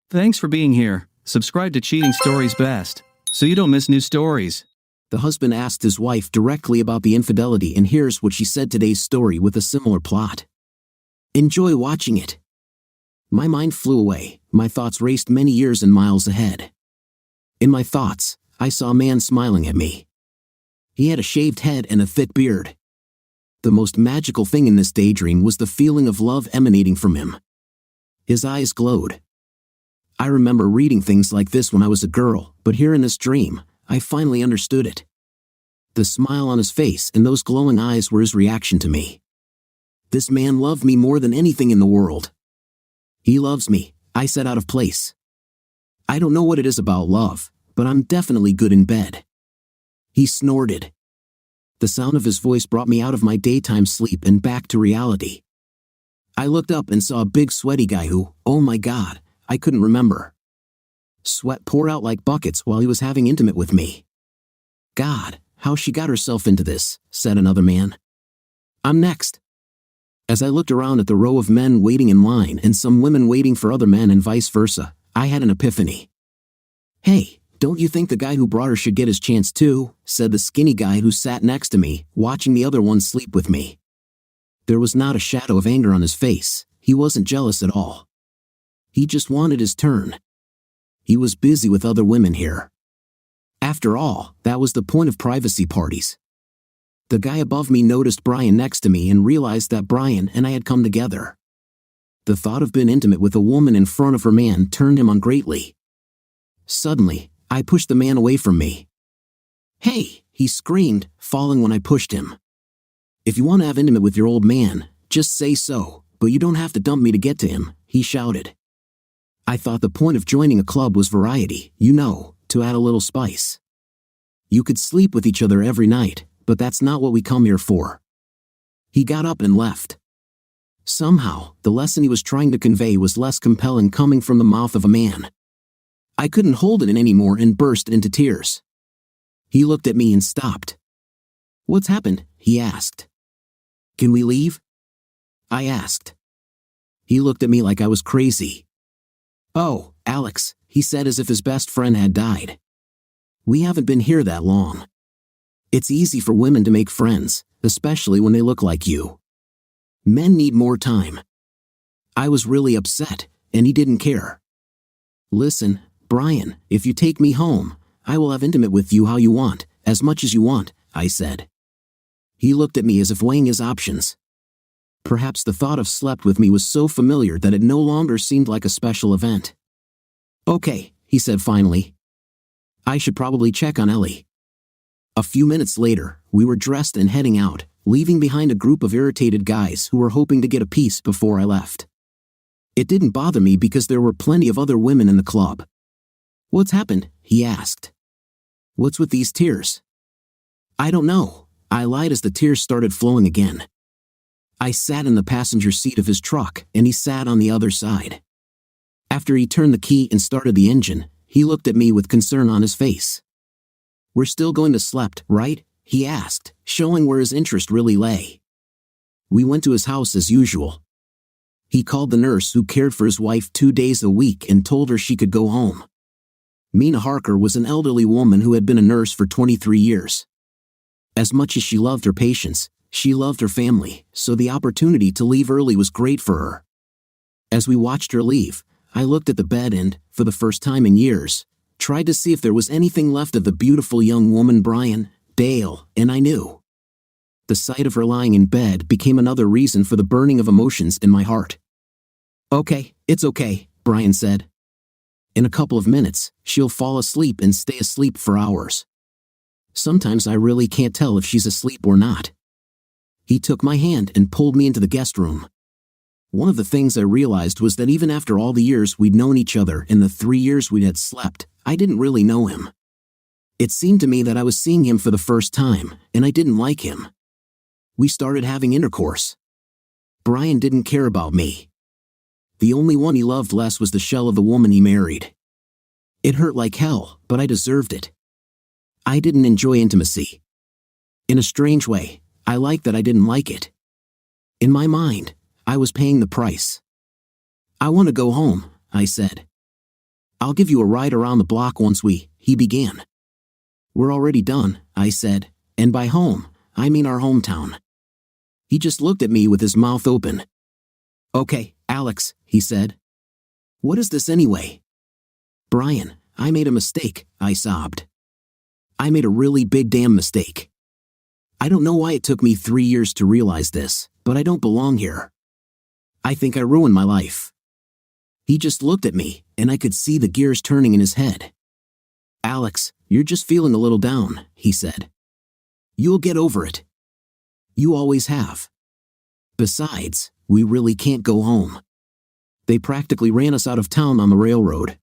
Thanks for being here. Subscribe to Cheating Stories Best, so you don't miss new stories. The husband asked his wife directly about the infidelity, and here's what she said: today's story with a similar plot. Enjoy watching it. My mind flew away, my thoughts raced many years and miles ahead. In my thoughts, I saw a man smiling at me. He had a shaved head and a thick beard. The most magical thing in this daydream was the feeling of love emanating from him. His eyes glowed. I remember reading things like this when I was a girl, but here in this dream, I finally understood it. The smile on his face and those glowing eyes were his reaction to me. This man loved me more than anything in the world. He loves me, I said, out of place. I don't know what it is about love, but I'm definitely good in bed. He snorted. The sound of his voice brought me out of my daytime sleep and back to reality. I looked up and saw a big sweaty guy who, oh my God, I couldn't remember. Sweat poured out like buckets while he was having intimate with me. God, how she got herself into this, said another man. I'm next. As I looked around at the row of men waiting in line and some women waiting for other men and vice versa, I had an epiphany. Hey, don't you think the guy who brought her should get his chance too? Said the skinny guy who sat next to me, watching the other one sleep with me. There was not a shadow of anger on his face. He wasn't jealous at all. He just wanted his turn. He was busy with other women here. After all, that was the point of privacy parties. The guy above me noticed Brian next to me and realized that Brian and I had come together. The thought of being intimate with a woman in front of her man turned him on greatly. Suddenly, I pushed the man away from me. Hey, he screamed, falling when I pushed him. If you want to have intimate with your old man, just say so, but you don't have to dump me to get to him, he shouted. I thought the point of joining a club was variety, to add a little spice. You could sleep with each other every night, but that's not what we come here for. He got up and left. Somehow, the lesson he was trying to convey was less compelling coming from the mouth of a man. I couldn't hold it in anymore and burst into tears. He looked at me and stopped. What's happened? He asked. Can we leave? I asked. He looked at me like I was crazy. Oh, Alex, he said as if his best friend had died. We haven't been here that long. It's easy for women to make friends, especially when they look like you. Men need more time. I was really upset, and he didn't care. Listen, Brian, if you take me home, I will have intimate with you how you want, as much as you want, I said. He looked at me as if weighing his options. Perhaps the thought of slept with me was so familiar that it no longer seemed like a special event. Okay, he said finally. I should probably check on Ellie. A few minutes later, we were dressed and heading out, leaving behind a group of irritated guys who were hoping to get a piece before I left. It didn't bother me because there were plenty of other women in the club. What's happened? He asked. What's with these tears? I don't know, I lied as the tears started flowing again. I sat in the passenger seat of his truck, and he sat on the other side. After he turned the key and started the engine, he looked at me with concern on his face. We're still going to slept, right? He asked, showing where his interest really lay. We went to his house as usual. He called the nurse who cared for his wife 2 days a week and told her she could go home. Mina Harker was an elderly woman who had been a nurse for 23 years. As much as she loved her patients, she loved her family, so the opportunity to leave early was great for her. As we watched her leave, I looked at the bed and, for the first time in years, tried to see if there was anything left of the beautiful young woman Brian, Dale, and I knew. The sight of her lying in bed became another reason for the burning of emotions in my heart. Okay, it's okay, Brian said. In a couple of minutes, she'll fall asleep and stay asleep for hours. Sometimes I really can't tell if she's asleep or not. He took my hand and pulled me into the guest room. One of the things I realized was that even after all the years we'd known each other and the 3 years we had slept, I didn't really know him. It seemed to me that I was seeing him for the first time, and I didn't like him. We started having intercourse. Brian didn't care about me. The only one he loved less was the shell of the woman he married. It hurt like hell, but I deserved it. I didn't enjoy intimacy. In a strange way, I liked that I didn't like it. In my mind, I was paying the price. I want to go home, I said. I'll give you a ride around the block once he began. We're already done, I said, and by home, I mean our hometown. He just looked at me with his mouth open. Okay, Alex, he said. What is this anyway? Brian, I made a mistake, I sobbed. I made a really big damn mistake. I don't know why it took me 3 years to realize this, but I don't belong here. I think I ruined my life. He just looked at me, and I could see the gears turning in his head. Alex, you're just feeling a little down, he said. You'll get over it. You always have. Besides, we really can't go home. They practically ran us out of town on the railroad.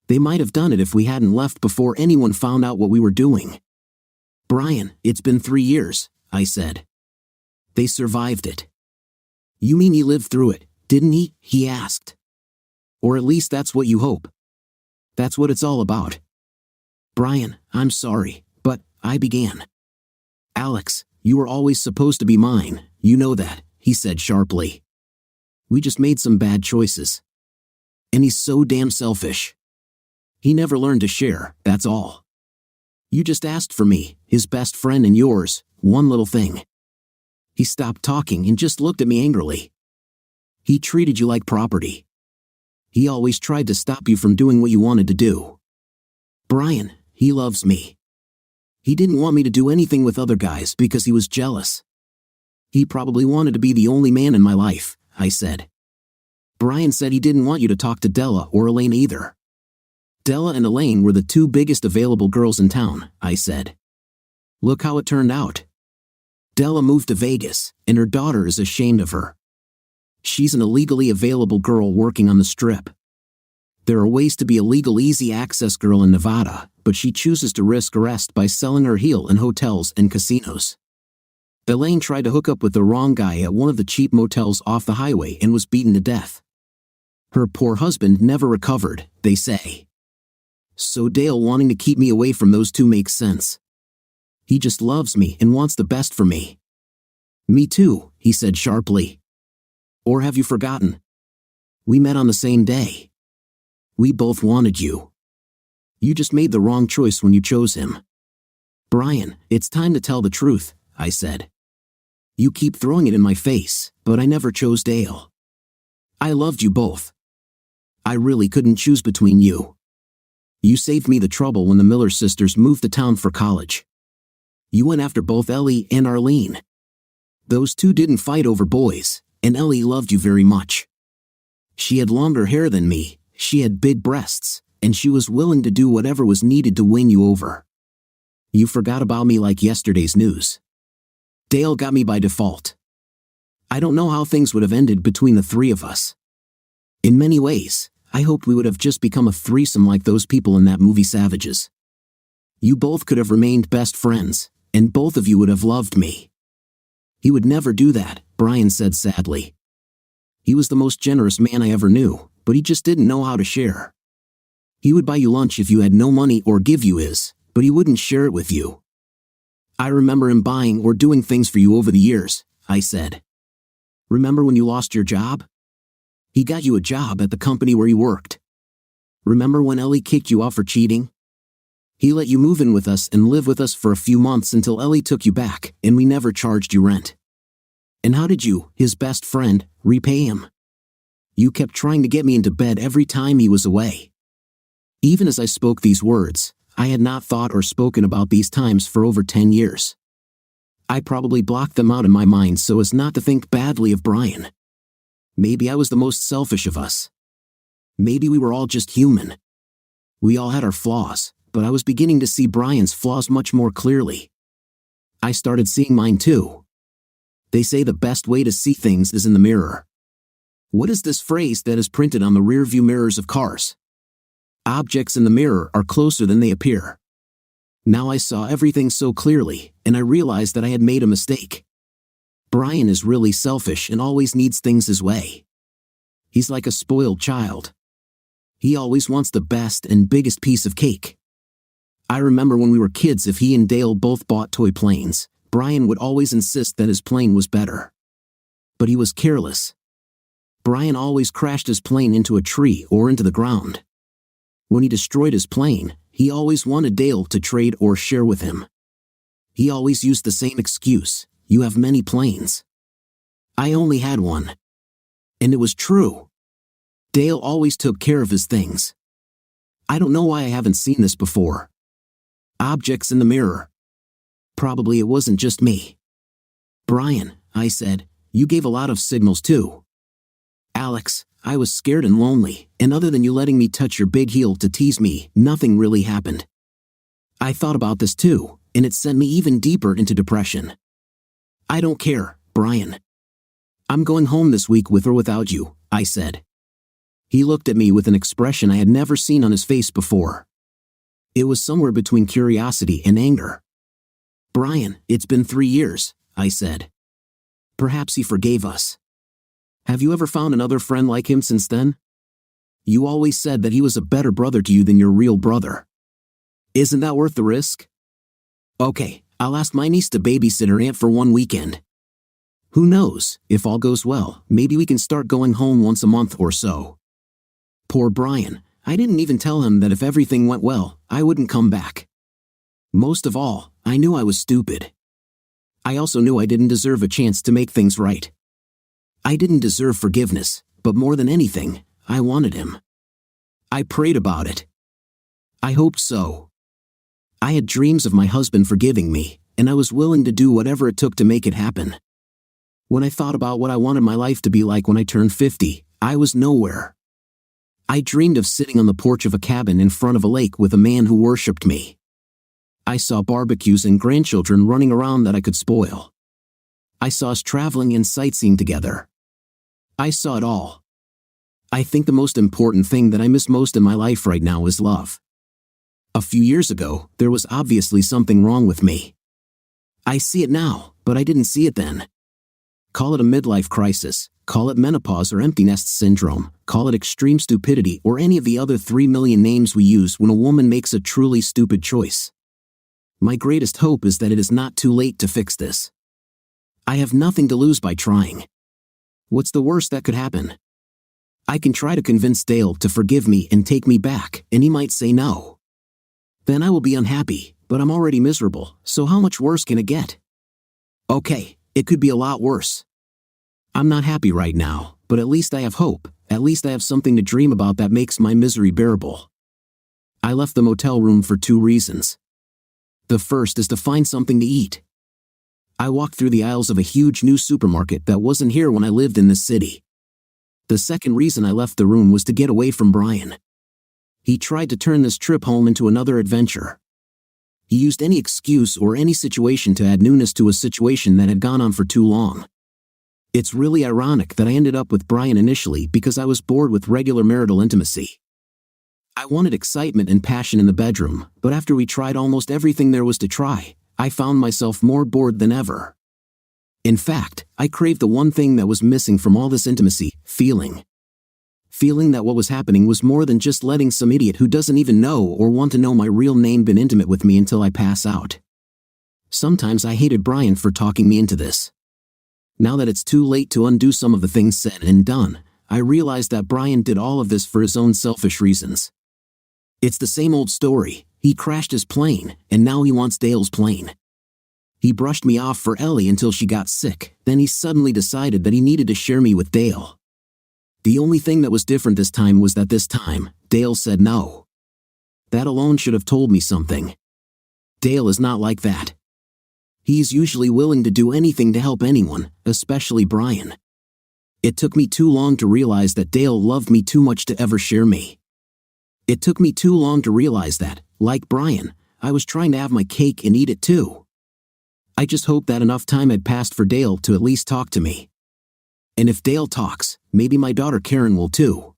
They might have done it if we hadn't left before anyone found out what we were doing. Brian, it's been 3 years, I said. They survived it. You mean he lived through it, didn't he? He asked. Or at least that's what you hope. That's what it's all about. Brian, I'm sorry, but, I began. Alex, you were always supposed to be mine, you know that, he said sharply. We just made some bad choices. And he's so damn selfish. He never learned to share, that's all. You just asked for me, his best friend and yours, one little thing. He stopped talking and just looked at me angrily. He treated you like property. He always tried to stop you from doing what you wanted to do. Brian, he loves me. He didn't want me to do anything with other guys because he was jealous. He probably wanted to be the only man in my life, I said. Brian said he didn't want you to talk to Della or Elaine either. Della and Elaine were the 2 biggest available girls in town, I said. Look how it turned out. Della moved to Vegas, and her daughter is ashamed of her. She's an illegally available girl working on the strip. There are ways to be a legal easy access girl in Nevada, but she chooses to risk arrest by selling her heel in hotels and casinos. Elaine tried to hook up with the wrong guy at one of the cheap motels off the highway and was beaten to death. Her poor husband never recovered, they say. So Dale wanting to keep me away from those 2 makes sense. He just loves me and wants the best for me. Me too, he said sharply. Or have you forgotten? We met on the same day. We both wanted you. You just made the wrong choice when you chose him. Brian, it's time to tell the truth, I said. You keep throwing it in my face, but I never chose Dale. I loved you both. I really couldn't choose between you. You saved me the trouble when the Miller sisters moved to town for college. You went after both Ellie and Arlene. Those 2 didn't fight over boys, and Ellie loved you very much. She had longer hair than me, she had big breasts, and she was willing to do whatever was needed to win you over. You forgot about me like yesterday's news. Dale got me by default. I don't know how things would have ended between the 3 of us. In many ways, I hoped we would have just become a threesome like those people in that movie Savages. You both could have remained best friends, and both of you would have loved me. He would never do that, Brian said sadly. He was the most generous man I ever knew, but he just didn't know how to share. He would buy you lunch if you had no money or give you his, but he wouldn't share it with you. I remember him buying or doing things for you over the years, I said. Remember when you lost your job? He got you a job at the company where you worked. Remember when Ellie kicked you out for cheating? He let you move in with us and live with us for a few months until Ellie took you back, and we never charged you rent. And how did you, his best friend, repay him? You kept trying to get me into bed every time he was away. Even as I spoke these words, I had not thought or spoken about these times for over 10 years. I probably blocked them out in my mind so as not to think badly of Brian. Maybe I was the most selfish of us. Maybe we were all just human. We all had our flaws, but I was beginning to see Brian's flaws much more clearly. I started seeing mine too. They say the best way to see things is in the mirror. What is this phrase that is printed on the rearview mirrors of cars? Objects in the mirror are closer than they appear. Now I saw everything so clearly, and I realized that I had made a mistake. Brian is really selfish and always needs things his way. He's like a spoiled child. He always wants the best and biggest piece of cake. I remember when we were kids, if he and Dale both bought toy planes, Brian would always insist that his plane was better. But he was careless. Brian always crashed his plane into a tree or into the ground. When he destroyed his plane, he always wanted Dale to trade or share with him. He always used the same excuse: "You have many planes." I only had one. And it was true. Dale always took care of his things. I don't know why I haven't seen this before. Objects in the mirror. Probably it wasn't just me. "Brian," I said, "you gave a lot of signals too." "Alex, I was scared and lonely, and other than you letting me touch your big heel to tease me, nothing really happened." I thought about this too, and it sent me even deeper into depression. "I don't care, Brian. I'm going home this week with or without you," I said. He looked at me with an expression I had never seen on his face before. It was somewhere between curiosity and anger. "Brian, it's been 3 years," I said. "Perhaps he forgave us. Have you ever found another friend like him since then? You always said that he was a better brother to you than your real brother. Isn't that worth the risk? Okay, I'll ask my niece to babysit her aunt for one weekend. Who knows, if all goes well, maybe we can start going home once a month or so." Poor Brian, I didn't even tell him that if everything went well, I wouldn't come back. Most of all, I knew I was stupid. I also knew I didn't deserve a chance to make things right. I didn't deserve forgiveness, but more than anything, I wanted him. I prayed about it. I hoped so. I had dreams of my husband forgiving me, and I was willing to do whatever it took to make it happen. When I thought about what I wanted my life to be like when I turned 50, I was nowhere. I dreamed of sitting on the porch of a cabin in front of a lake with a man who worshipped me. I saw barbecues and grandchildren running around that I could spoil. I saw us traveling and sightseeing together. I saw it all. I think the most important thing that I miss most in my life right now is love. A few years ago, there was obviously something wrong with me. I see it now, but I didn't see it then. Call it a midlife crisis, call it menopause or empty nest syndrome, call it extreme stupidity or any of the other 3 million names we use when a woman makes a truly stupid choice. My greatest hope is that it is not too late to fix this. I have nothing to lose by trying. What's the worst that could happen? I can try to convince Dale to forgive me and take me back, and he might say no. Then I will be unhappy, but I'm already miserable, so how much worse can it get? Okay, it could be a lot worse. I'm not happy right now, but at least I have hope, at least I have something to dream about that makes my misery bearable. I left the motel room for 2 reasons. The first is to find something to eat. I walked through the aisles of a huge new supermarket that wasn't here when I lived in this city. The second reason I left the room was to get away from Brian. He tried to turn this trip home into another adventure. He used any excuse or any situation to add newness to a situation that had gone on for too long. It's really ironic that I ended up with Brian initially because I was bored with regular marital intimacy. I wanted excitement and passion in the bedroom, but after we tried almost everything there was to try, I found myself more bored than ever. In fact, I craved the one thing that was missing from all this intimacy: feeling. Feeling that what was happening was more than just letting some idiot who doesn't even know or want to know my real name be intimate with me until I pass out. Sometimes I hated Brian for talking me into this. Now that it's too late to undo some of the things said and done, I realize that Brian did all of this for his own selfish reasons. It's the same old story. He crashed his plane, and now he wants Dale's plane. He brushed me off for Ellie until she got sick, then he suddenly decided that he needed to share me with Dale. The only thing that was different this time was that this time, Dale said no. That alone should have told me something. Dale is not like that. He's usually willing to do anything to help anyone, especially Brian. It took me too long to realize that Dale loved me too much to ever share me. It took me too long to realize that, like Brian, I was trying to have my cake and eat it too. I just hoped that enough time had passed for Dale to at least talk to me. And if Dale talks, maybe my daughter Karen will too.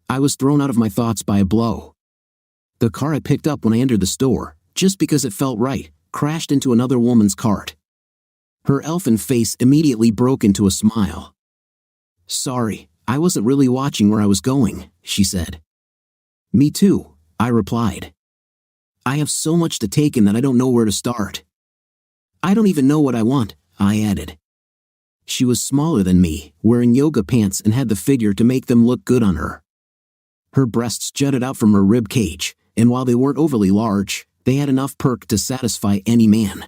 I was thrown out of my thoughts by a blow. The car I picked up when I entered the store, just because it felt right, crashed into another woman's cart. Her elfin face immediately broke into a smile. "Sorry, I wasn't really watching where I was going," she said. "Me too," I replied. "I have so much to take in that I don't know where to start." "I don't even know what I want," I added. She was smaller than me, wearing yoga pants and had the figure to make them look good on her. Her breasts jutted out from her rib cage, and while they weren't overly large, they had enough perk to satisfy any man.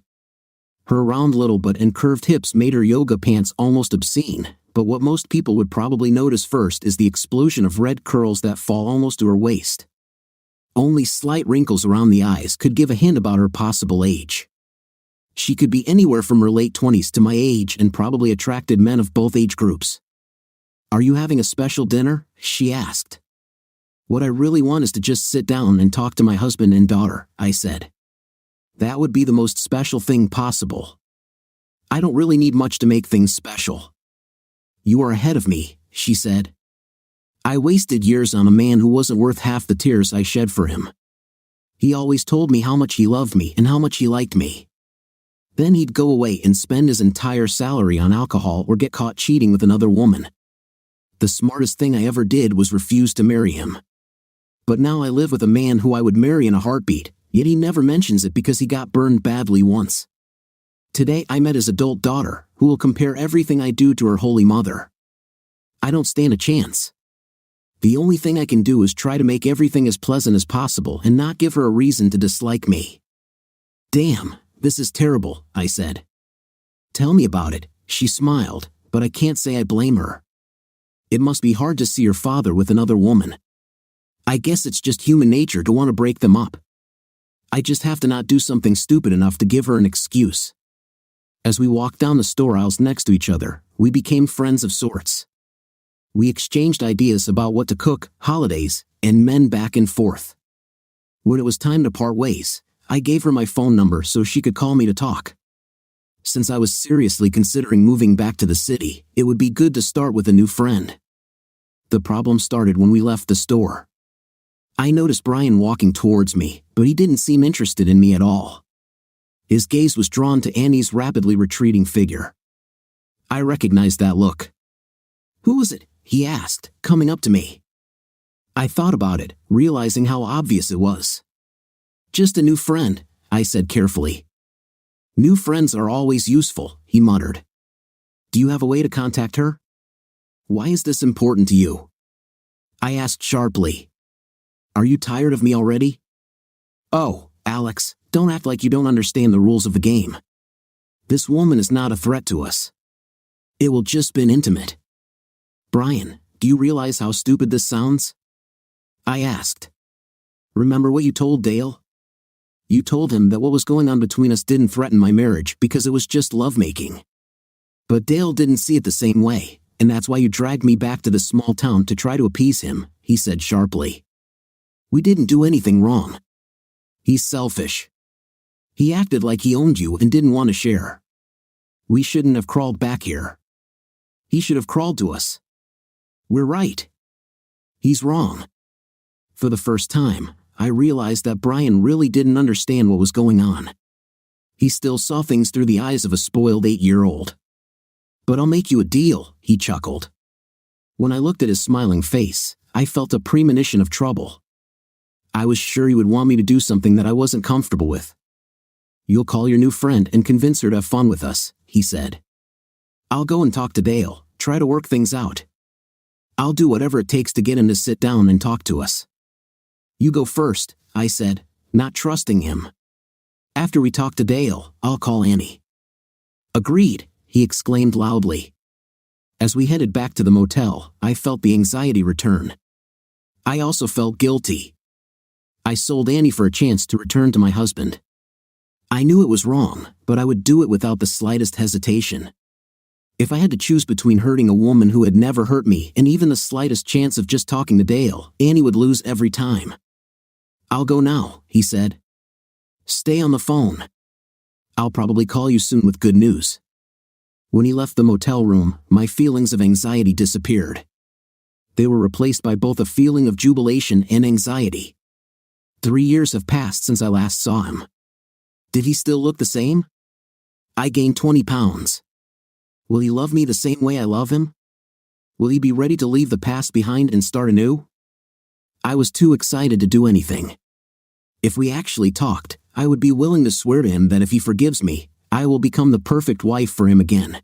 Her round little butt and curved hips made her yoga pants almost obscene, but what most people would probably notice first is the explosion of red curls that fall almost to her waist. Only slight wrinkles around the eyes could give a hint about her possible age. She could be anywhere from her late 20s to my age and probably attracted men of both age groups. "Are you having a special dinner?" she asked. "What I really want is to just sit down and talk to my husband and daughter," I said. "That would be the most special thing possible. I don't really need much to make things special." "You are ahead of me," she said. "I wasted years on a man who wasn't worth half the tears I shed for him. He always told me how much he loved me and how much he liked me. Then he'd go away and spend his entire salary on alcohol or get caught cheating with another woman. The smartest thing I ever did was refuse to marry him. But now I live with a man who I would marry in a heartbeat, yet he never mentions it because he got burned badly once. Today I met his adult daughter, who will compare everything I do to her holy mother. I don't stand a chance. The only thing I can do is try to make everything as pleasant as possible and not give her a reason to dislike me." "Damn, this is terrible," I said. "Tell me about it," she smiled, but I can't say I blame her. "It must be hard to see your father with another woman. I guess it's just human nature to want to break them up. I just have to not do something stupid enough to give her an excuse." As we walked down the store aisles next to each other, we became friends of sorts. We exchanged ideas about what to cook, holidays, and men back and forth. When it was time to part ways, I gave her my phone number so she could call me to talk. Since I was seriously considering moving back to the city, it would be good to start with a new friend. The problem started when we left the store. I noticed Brian walking towards me, but he didn't seem interested in me at all. His gaze was drawn to Annie's rapidly retreating figure. I recognized that look. "Who was it?" he asked, coming up to me. I thought about it, realizing how obvious it was. "Just a new friend," I said carefully. "New friends are always useful," he muttered. "Do you have a way to contact her?" "Why is this important to you?" I asked sharply. "Are you tired of me already?" "Oh, Alex, don't act like you don't understand the rules of the game. This woman is not a threat to us. It will just been intimate." "Brian, do you realize how stupid this sounds?" I asked. "Remember what you told Dale? You told him that what was going on between us didn't threaten my marriage because it was just lovemaking. But Dale didn't see it the same way, and that's why you dragged me back to this small town to try to appease him," he said sharply. "We didn't do anything wrong. He's selfish. He acted like he owned you and didn't want to share. We shouldn't have crawled back here. He should have crawled to us. We're right. He's wrong." For the first time, I realized that Brian really didn't understand what was going on. He still saw things through the eyes of a spoiled 8-year-old. "But I'll make you a deal," he chuckled. When I looked at his smiling face, I felt a premonition of trouble. I was sure he would want me to do something that I wasn't comfortable with. "You'll call your new friend and convince her to have fun with us," he said. "I'll go and talk to Dale, try to work things out. I'll do whatever it takes to get him to sit down and talk to us." "You go first," I said, not trusting him. "After we talk to Dale, I'll call Annie." "Agreed," he exclaimed loudly. As we headed back to the motel, I felt the anxiety return. I also felt guilty. I sold Annie for a chance to return to my husband. I knew it was wrong, but I would do it without the slightest hesitation. If I had to choose between hurting a woman who had never hurt me and even the slightest chance of just talking to Dale, Annie would lose every time. "I'll go now," he said. "Stay on the phone. I'll probably call you soon with good news." When he left the motel room, my feelings of anxiety disappeared. They were replaced by both a feeling of jubilation and anxiety. 3 years have passed since I last saw him. Did he still look the same? I gained 20 pounds. Will he love me the same way I love him? Will he be ready to leave the past behind and start anew? I was too excited to do anything. If we actually talked, I would be willing to swear to him that if he forgives me, I will become the perfect wife for him again.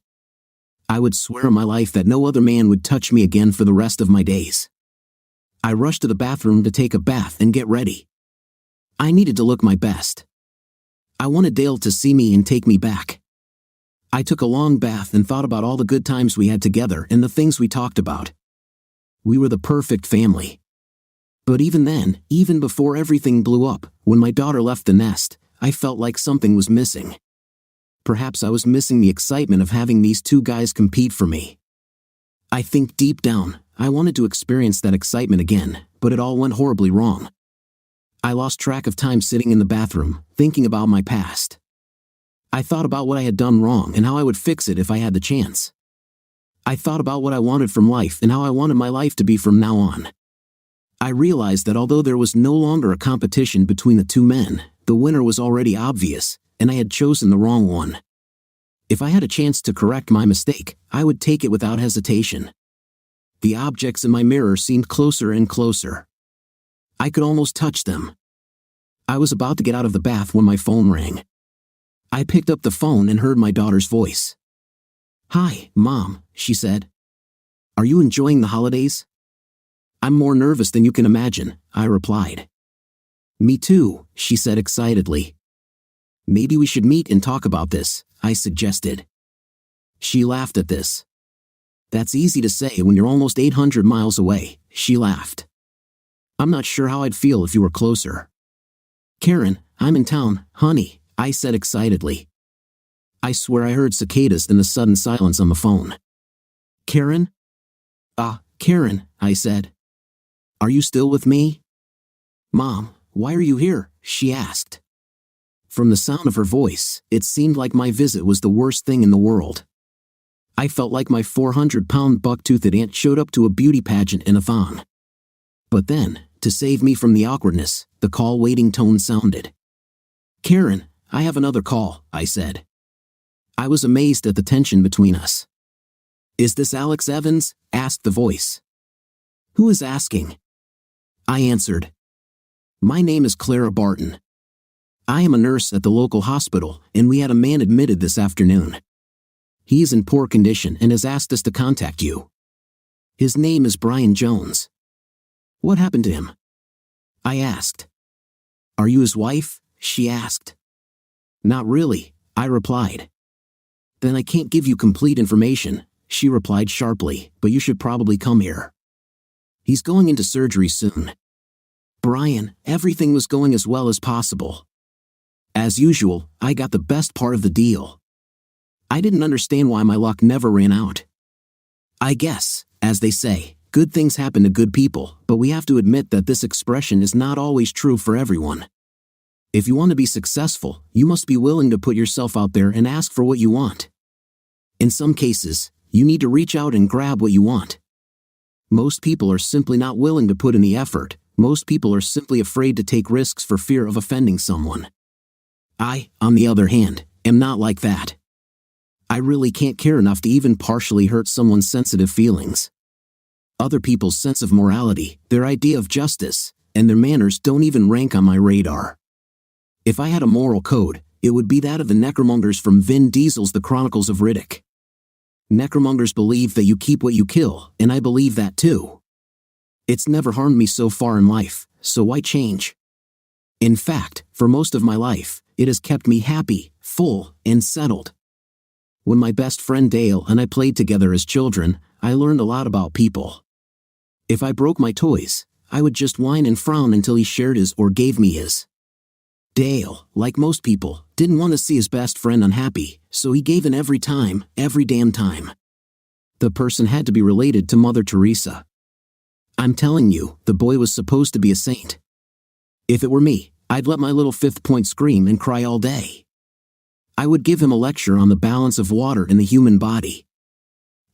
I would swear on my life that no other man would touch me again for the rest of my days. I rushed to the bathroom to take a bath and get ready. I needed to look my best. I wanted Dale to see me and take me back. I took a long bath and thought about all the good times we had together and the things we talked about. We were the perfect family. But even then, even before everything blew up, when my daughter left the nest, I felt like something was missing. Perhaps I was missing the excitement of having these two guys compete for me. I think deep down, I wanted to experience that excitement again, but it all went horribly wrong. I lost track of time sitting in the bathroom, thinking about my past. I thought about what I had done wrong and how I would fix it if I had the chance. I thought about what I wanted from life and how I wanted my life to be from now on. I realized that although there was no longer a competition between the two men, the winner was already obvious, and I had chosen the wrong one. If I had a chance to correct my mistake, I would take it without hesitation. The objects in my mirror seemed closer and closer. I could almost touch them. I was about to get out of the bath when my phone rang. I picked up the phone and heard my daughter's voice. "Hi, Mom," she said. "Are you enjoying the holidays?" "I'm more nervous than you can imagine," I replied. "Me too," she said excitedly. "Maybe we should meet and talk about this," I suggested. She laughed at this. "That's easy to say when you're almost 800 miles away," she laughed. "I'm not sure how I'd feel if you were closer." "Karen, I'm in town, honey," I said excitedly. I swear I heard cicadas in the sudden silence on the phone. "Karen?" Karen," I said. "Are you still with me?" "Mom, why are you here?" she asked. From the sound of her voice, it seemed like my visit was the worst thing in the world. I felt like my 400-pound buck-toothed aunt showed up to a beauty pageant in a thong. But then, to save me from the awkwardness, the call-waiting tone sounded. "Karen, I have another call," I said. I was amazed at the tension between us. "Is this Alex Evans?" asked the voice. "Who is asking?" I answered. "My name is Clara Barton. I am a nurse at the local hospital, and we had a man admitted this afternoon. He is in poor condition and has asked us to contact you. His name is Brian Jones." "What happened to him?" I asked. "Are you his wife?" she asked. "Not really," I replied. "Then I can't give you complete information," she replied sharply, "but you should probably come here. He's going into surgery soon." Brian, everything was going as well as possible. As usual, I got the best part of the deal. I didn't understand why my luck never ran out. I guess, as they say, good things happen to good people, but we have to admit that this expression is not always true for everyone. If you want to be successful, you must be willing to put yourself out there and ask for what you want. In some cases, you need to reach out and grab what you want. Most people are simply not willing to put in the effort. Most people are simply afraid to take risks for fear of offending someone. I, on the other hand, am not like that. I really can't care enough to even partially hurt someone's sensitive feelings. Other people's sense of morality, their idea of justice, and their manners don't even rank on my radar. If I had a moral code, it would be that of the necromongers from Vin Diesel's The Chronicles of Riddick. Necromongers believe that you keep what you kill, and I believe that too. It's never harmed me so far in life, so why change? In fact, for most of my life, it has kept me happy, full, and settled. When my best friend Dale and I played together as children, I learned a lot about people. If I broke my toys, I would just whine and frown until he shared his or gave me his. Dale, like most people, didn't want to see his best friend unhappy, so he gave in every time, every damn time. The person had to be related to Mother Teresa. I'm telling you, the boy was supposed to be a saint. If it were me, I'd let my little fifth point scream and cry all day. I would give him a lecture on the balance of water in the human body.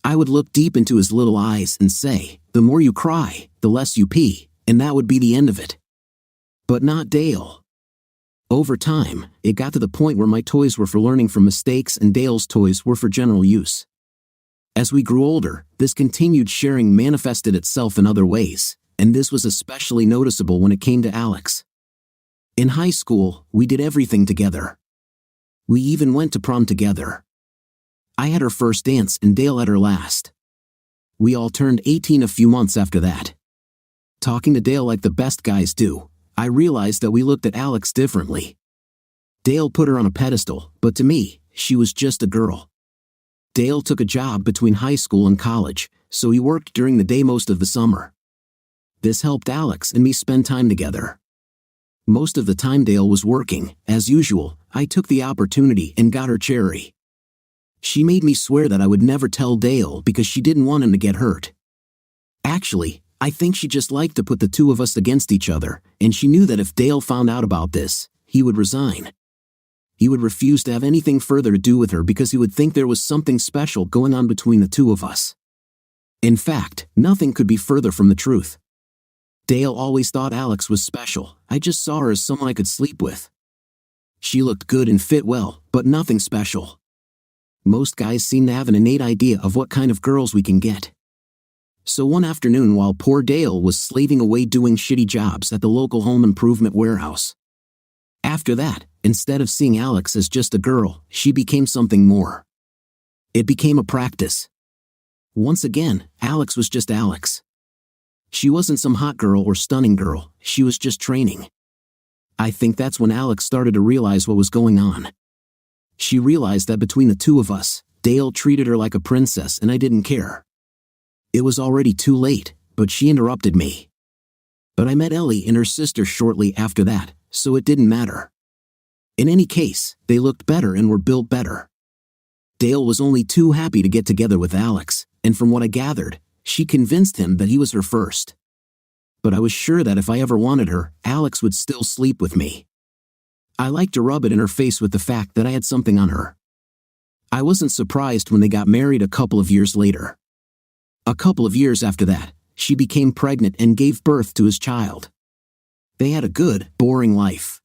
I would look deep into his little eyes and say, "The more you cry, the less you pee," and that would be the end of it. But not Dale. Over time, it got to the point where my toys were for learning from mistakes and Dale's toys were for general use. As we grew older, this continued sharing manifested itself in other ways, and this was especially noticeable when it came to Alex. In high school, we did everything together. We even went to prom together. I had her first dance and Dale had her last. We all turned 18 a few months after that. Talking to Dale like the best guys do, I realized that we looked at Alex differently. Dale put her on a pedestal, but to me, she was just a girl. Dale took a job between high school and college, so he worked during the day most of the summer. This helped Alex and me spend time together. Most of the time Dale was working, as usual, I took the opportunity and got her cherry. She made me swear that I would never tell Dale because she didn't want him to get hurt. Actually, I think she just liked to put the two of us against each other, and she knew that if Dale found out about this, he would resign. He would refuse to have anything further to do with her because he would think there was something special going on between the two of us. In fact, nothing could be further from the truth. Dale always thought Alex was special. I just saw her as someone I could sleep with. She looked good and fit well, but nothing special. Most guys seem to have an innate idea of what kind of girls we can get. So one afternoon while poor Dale was slaving away doing shitty jobs at the local home improvement warehouse. After that, instead of seeing Alex as just a girl, she became something more. It became a practice. Once again, Alex was just Alex. She wasn't some hot girl or stunning girl, she was just training. I think that's when Alex started to realize what was going on. She realized that between the two of us, Dale treated her like a princess and I didn't care. It was already too late, but she interrupted me. But I met Ellie and her sister shortly after that, so it didn't matter. In any case, they looked better and were built better. Dale was only too happy to get together with Alex, and from what I gathered, she convinced him that he was her first. But I was sure that if I ever wanted her, Alex would still sleep with me. I liked to rub it in her face with the fact that I had something on her. I wasn't surprised when they got married a couple of years later. A couple of years after that, she became pregnant and gave birth to his child. They had a good, boring life.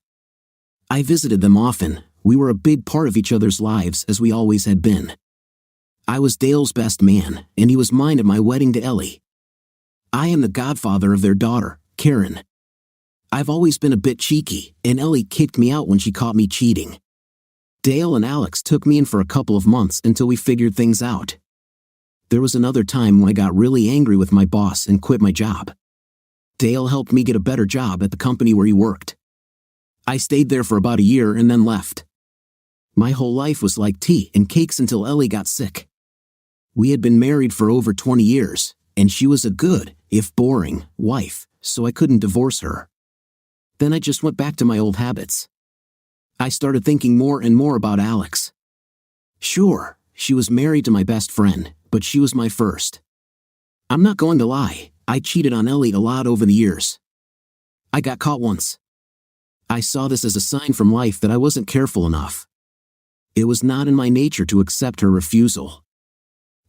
I visited them often. We were a big part of each other's lives as we always had been. I was Dale's best man, and he was mine at my wedding to Ellie. I am the godfather of their daughter, Karen. I've always been a bit cheeky, and Ellie kicked me out when she caught me cheating. Dale and Alex took me in for a couple of months until we figured things out. There was another time when I got really angry with my boss and quit my job. Dale helped me get a better job at the company where he worked. I stayed there for about a year and then left. My whole life was like tea and cakes until Ellie got sick. We had been married for over 20 years, and she was a good, if boring, wife, so I couldn't divorce her. Then I just went back to my old habits. I started thinking more and more about Alex. Sure, she was married to my best friend, but she was my first. I'm not going to lie, I cheated on Ellie a lot over the years. I got caught once. I saw this as a sign from life that I wasn't careful enough. It was not in my nature to accept her refusal.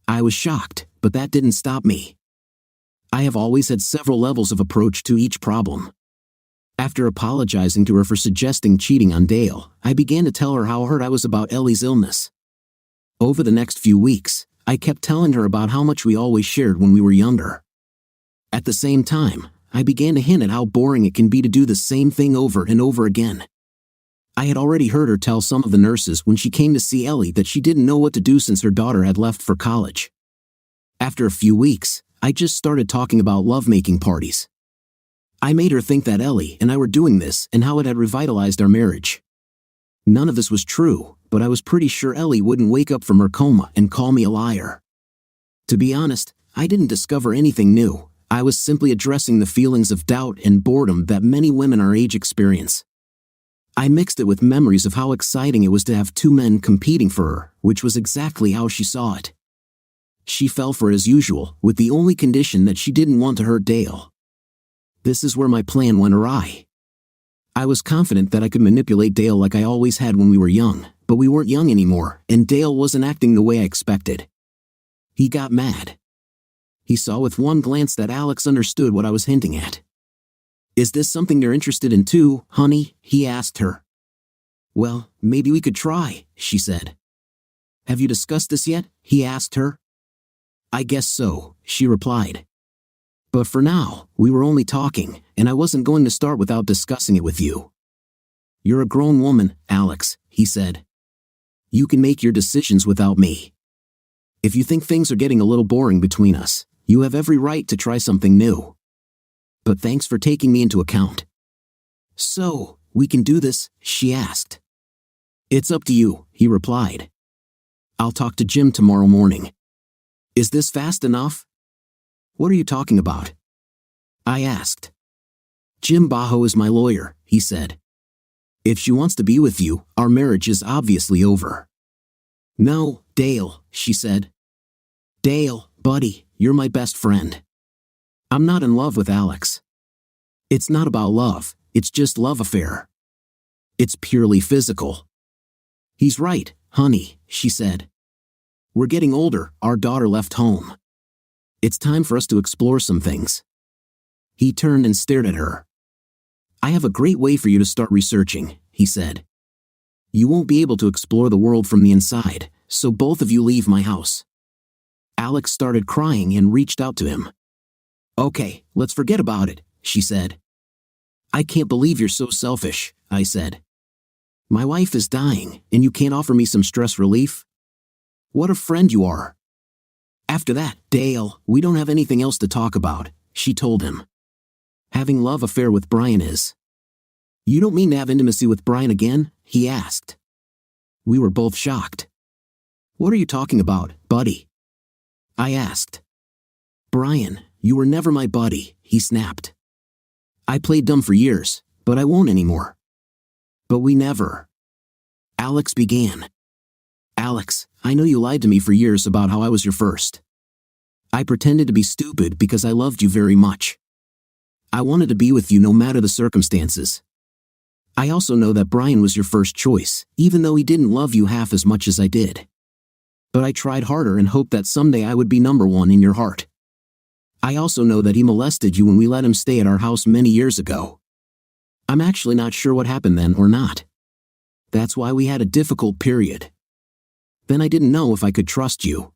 I was shocked, but that didn't stop me. I have always had several levels of approach to each problem. After apologizing to her for suggesting cheating on Dale, I began to tell her how hurt I was about Ellie's illness. Over the next few weeks, I kept telling her about how much we always shared when we were younger. At the same time, I began to hint at how boring it can be to do the same thing over and over again. I had already heard her tell some of the nurses when she came to see Ellie that she didn't know what to do since her daughter had left for college. After a few weeks, I just started talking about lovemaking parties. I made her think that Ellie and I were doing this and how it had revitalized our marriage. None of this was true, but I was pretty sure Ellie wouldn't wake up from her coma and call me a liar. To be honest, I didn't discover anything new. I was simply addressing the feelings of doubt and boredom that many women our age experience. I mixed it with memories of how exciting it was to have two men competing for her, which was exactly how she saw it. She fell for it as usual, with the only condition that she didn't want to hurt Dale. This is where my plan went awry. I was confident that I could manipulate Dale like I always had when we were young, but we weren't young anymore, and Dale wasn't acting the way I expected. He got mad. He saw with one glance that Alex understood what I was hinting at. "Is this something you're interested in too, honey?" he asked her. "Well, maybe we could try," she said. "Have you discussed this yet?" he asked her. "I guess so," she replied. "But for now, we were only talking, and I wasn't going to start without discussing it with you." "You're a grown woman, Alex," he said. "You can make your decisions without me. If you think things are getting a little boring between us, you have every right to try something new. but thanks for taking me into account." "So, we can do this?" she asked. "It's up to you," he replied. "I'll talk to Jim tomorrow morning." "Is this fast enough?" "What are you talking about?" I asked. "Jim Bajo is my lawyer," he said. "If she wants to be with you, our marriage is obviously over." "No, Dale," she said. "Dale, buddy, you're my best friend. I'm not in love with Alex. It's not about love, it's just love affair. It's purely physical." "He's right, honey," she said. "We're getting older, our daughter left home. It's time for us to explore some things." He turned and stared at her. "I have a great way for you to start researching," he said. "You won't be able to explore the world from the inside, so both of you leave my house." Alex started crying and reached out to him. "Okay, let's forget about it," she said. "I can't believe you're so selfish," I said. "My wife is dying, and you can't offer me some stress relief? What a friend you are." "After that, Dale, we don't have anything else to talk about," she told him. "Having love affair with Brian is." "You don't mean to have intimacy with Brian again?" he asked. We were both shocked. "What are you talking about, buddy?" I asked. "Brian, you were never my buddy," he snapped. "I played dumb for years, but I won't anymore." "But we never." Alex began. "Alex, I know you lied to me for years about how I was your first. I pretended to be stupid because I loved you very much. I wanted to be with you no matter the circumstances. I also know that Brian was your first choice, even though he didn't love you half as much as I did. But I tried harder and hoped that someday I would be number one in your heart. I also know that he molested you when we let him stay at our house many years ago. I'm actually not sure what happened then or not. That's why we had a difficult period. Then I didn't know if I could trust you."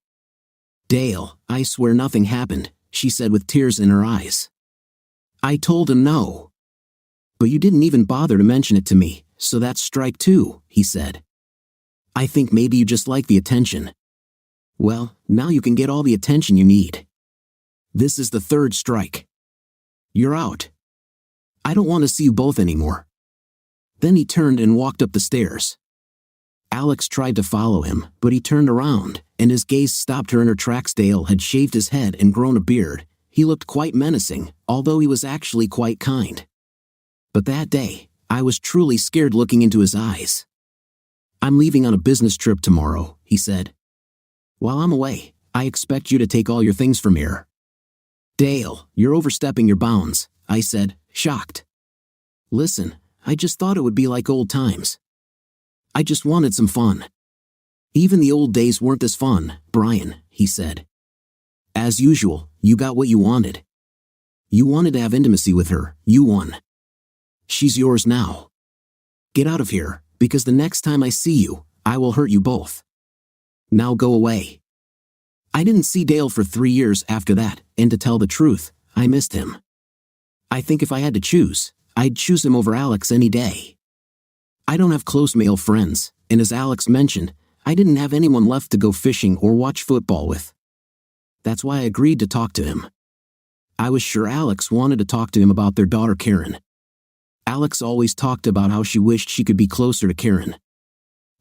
"Dale, I swear nothing happened," she said with tears in her eyes. I told him no. "But you didn't even bother to mention it to me, so that's strike two," he said. "I think maybe you just like the attention. Well, now you can get all the attention you need. This is the third strike. You're out. I don't want to see you both anymore." Then he turned and walked up the stairs. Alex tried to follow him, but he turned around, and his gaze stopped her in her tracks. Dale had shaved his head and grown a beard. He looked quite menacing, although he was actually quite kind. But that day, I was truly scared looking into his eyes. "I'm leaving on a business trip tomorrow," he said. "While I'm away, I expect you to take all your things from here." "Dale, you're overstepping your bounds," I said, shocked. "Listen, I just thought it would be like old times. I just wanted some fun." "Even the old days weren't this fun, Brian," he said. "As usual, you got what you wanted. You wanted to have intimacy with her, you won. She's yours now. Get out of here, because the next time I see you, I will hurt you both. Now go away." I didn't see Dale for 3 years after that, and to tell the truth, I missed him. I think if I had to choose, I'd choose him over Alex any day. I don't have close male friends, and as Alex mentioned, I didn't have anyone left to go fishing or watch football with. That's why I agreed to talk to him. I was sure Alex wanted to talk to him about their daughter Karen. Alex always talked about how she wished she could be closer to Karen.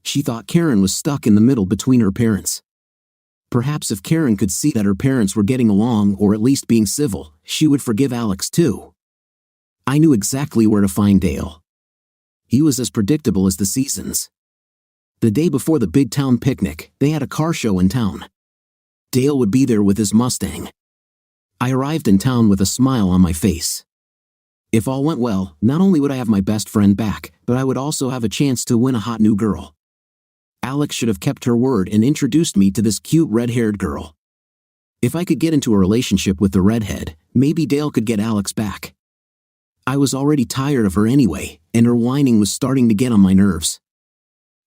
She thought Karen was stuck in the middle between her parents. Perhaps if Karen could see that her parents were getting along or at least being civil, she would forgive Alex too. I knew exactly where to find Dale. He was as predictable as the seasons. The day before the big town picnic, they had a car show in town. Dale would be there with his Mustang. I arrived in town with a smile on my face. If all went well, not only would I have my best friend back, but I would also have a chance to win a hot new girl. Alex should have kept her word and introduced me to this cute red-haired girl. If I could get into a relationship with the redhead, maybe Dale could get Alex back. I was already tired of her anyway, and her whining was starting to get on my nerves.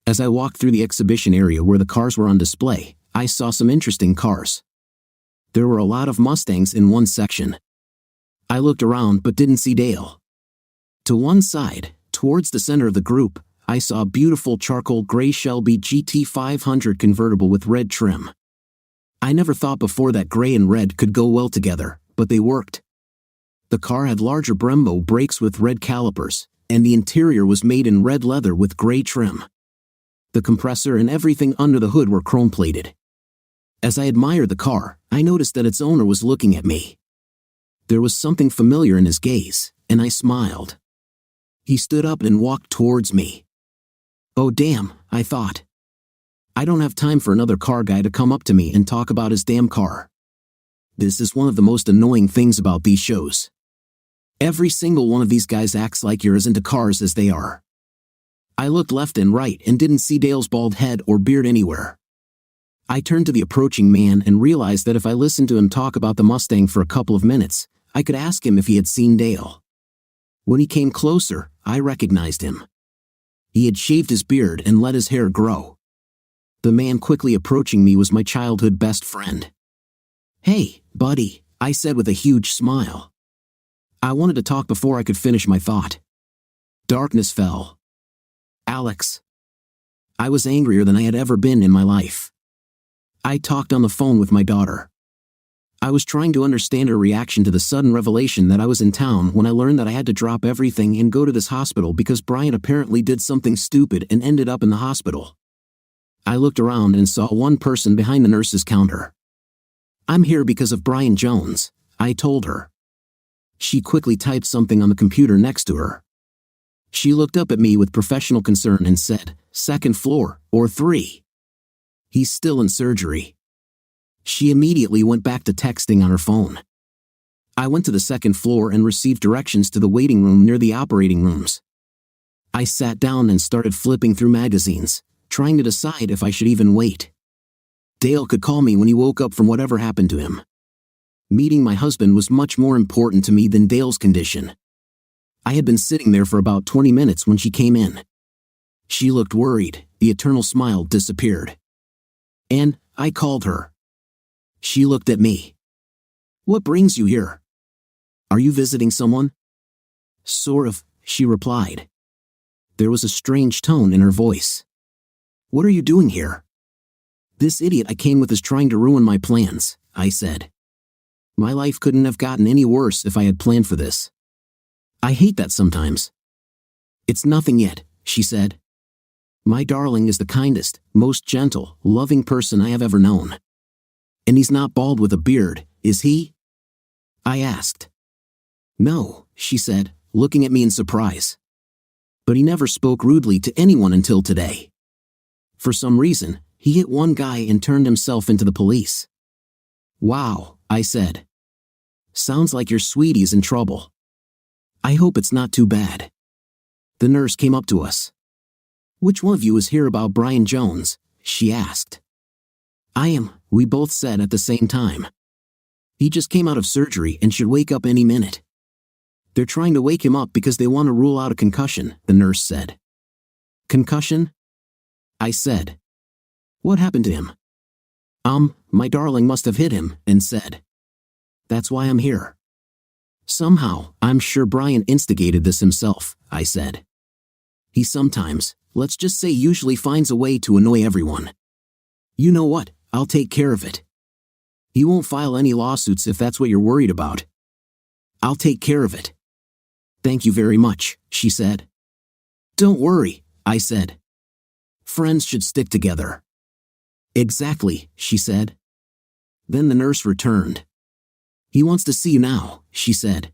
As I walked through the exhibition area where the cars were on display, I saw some interesting cars. There were a lot of Mustangs in one section. I looked around but didn't see Dale. To one side, towards the center of the group, I saw a beautiful charcoal gray Shelby GT500 convertible with red trim. I never thought before that gray and red could go well together, but they worked. The car had larger Brembo brakes with red calipers, and the interior was made in red leather with gray trim. The compressor and everything under the hood were chrome-plated. As I admired the car, I noticed that its owner was looking at me. There was something familiar in his gaze, and I smiled. He stood up and walked towards me. Oh damn, I thought. I don't have time for another car guy to come up to me and talk about his damn car. This is one of the most annoying things about these shows. Every single one of these guys acts like you're as into cars as they are. I looked left and right and didn't see Dale's bald head or beard anywhere. I turned to the approaching man and realized that if I listened to him talk about the Mustang for a couple of minutes, I could ask him if he had seen Dale. When he came closer, I recognized him. He had shaved his beard and let his hair grow. The man quickly approaching me was my childhood best friend. "Hey, buddy," I said with a huge smile. I wanted to talk before I could finish my thought. Darkness fell. Alex. I was angrier than I had ever been in my life. I talked on the phone with my daughter. I was trying to understand her reaction to the sudden revelation that I was in town when I learned that I had to drop everything and go to this hospital because Brian apparently did something stupid and ended up in the hospital. I looked around and saw one person behind the nurse's counter. "I'm here because of Brian Jones," I told her. She quickly typed something on the computer next to her. She looked up at me with professional concern and said, "Second floor, or 3. He's still in surgery." She immediately went back to texting on her phone. I went to the second floor and received directions to the waiting room near the operating rooms. I sat down and started flipping through magazines, trying to decide if I should even wait. Dale could call me when he woke up from whatever happened to him. Meeting my husband was much more important to me than Dale's condition. I had been sitting there for about 20 minutes when she came in. She looked worried, the eternal smile disappeared. "And," I called her. She looked at me. "What brings you here? Are you visiting someone?" "Sort of," she replied. There was a strange tone in her voice. "What are you doing here?" "This idiot I came with is trying to ruin my plans," I said. My life couldn't have gotten any worse if I had planned for this. I hate that sometimes. "It's nothing yet," she said. "My darling is the kindest, most gentle, loving person I have ever known. And he's not bald with a beard, is he?" I asked. "No," she said, looking at me in surprise. "But he never spoke rudely to anyone until today. For some reason, he hit one guy and turned himself into the police." "Wow," I said. "Sounds like your sweetie's in trouble. I hope it's not too bad." The nurse came up to us. "Which one of you is here about Brian Jones?" she asked. "I am," we both said at the same time. "He just came out of surgery and should wake up any minute." "They're trying to wake him up because they want to rule out a concussion," the nurse said. "Concussion?" I said. "What happened to him?" My darling must have hit him," and said. "That's why I'm here." "Somehow, I'm sure Brian instigated this himself," I said. "He sometimes, let's just say usually finds a way to annoy everyone. You know what, I'll take care of it. He won't file any lawsuits if that's what you're worried about. I'll take care of it." "Thank you very much," she said. "Don't worry," I said. "Friends should stick together." "Exactly," she said. Then the nurse returned. "He wants to see you now," she said.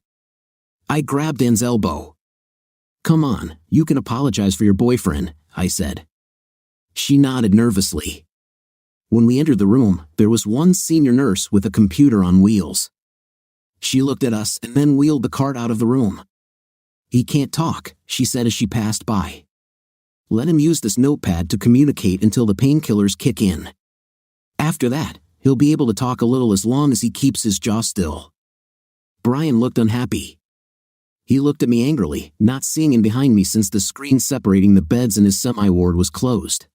I grabbed Dan's elbow. "Come on, you can apologize for your boyfriend," I said. She nodded nervously. When we entered the room, there was one senior nurse with a computer on wheels. She looked at us and then wheeled the cart out of the room. "He can't talk," she said as she passed by. "Let him use this notepad to communicate until the painkillers kick in. After that, he'll be able to talk a little as long as he keeps his jaw still." Brian looked unhappy. He looked at me angrily, not seeing in behind me since the screen separating the beds in his semi-ward was closed.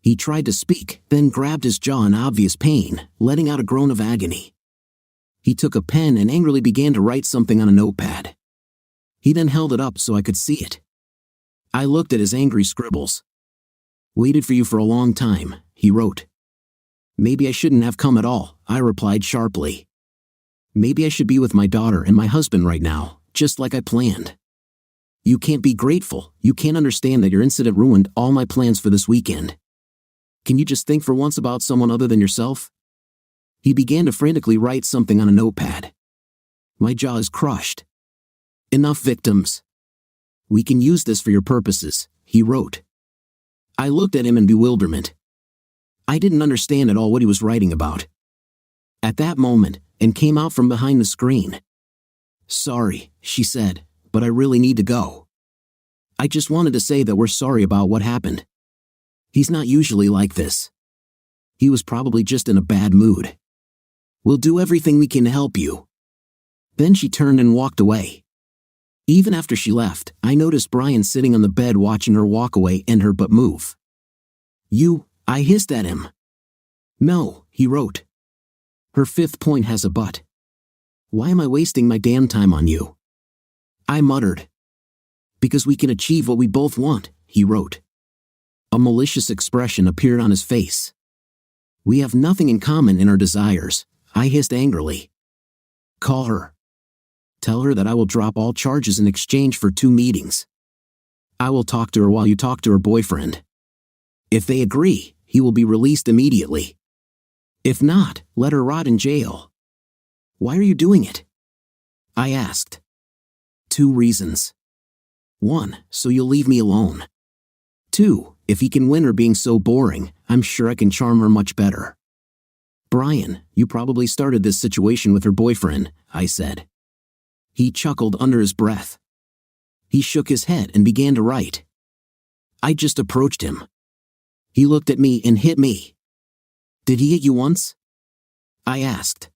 He tried to speak, then grabbed his jaw in obvious pain, letting out a groan of agony. He took a pen and angrily began to write something on a notepad. He then held it up so I could see it. I looked at his angry scribbles. "Waited for you for a long time," he wrote. "Maybe I shouldn't have come at all," I replied sharply. Maybe I should be with my daughter and my husband right now, just like I planned. You can't be grateful. You can't understand that your incident ruined all my plans for this weekend. Can you just think for once about someone other than yourself? He began to frantically write something on a notepad. My jaw is crushed. Enough victims. We can use this for your purposes, he wrote. I looked at him in bewilderment. I didn't understand at all what he was writing about. At that moment, Anne came out from behind the screen. Sorry, she said, but I really need to go. I just wanted to say that we're sorry about what happened. He's not usually like this. He was probably just in a bad mood. We'll do everything we can to help you. Then she turned and walked away. Even after she left, I noticed Brian sitting on the bed watching her walk away and her butt move. I hissed at him. No, he wrote. Her fifth point has a but. Why am I wasting my damn time on you? I muttered. Because we can achieve what we both want, he wrote. A malicious expression appeared on his face. We have nothing in common in our desires, I hissed angrily. Call her. Tell her that I will drop all charges in exchange for 2 meetings. I will talk to her while you talk to her boyfriend. If they agree, he will be released immediately. If not, let her rot in jail. Why are you doing it? I asked. 2 reasons. 1, so you'll leave me alone. 2, if he can win her being so boring, I'm sure I can charm her much better. Brian, you probably started this situation with her boyfriend, I said. He chuckled under his breath. He shook his head and began to write. I just approached him. He looked at me and hit me. Did he hit you once? I asked.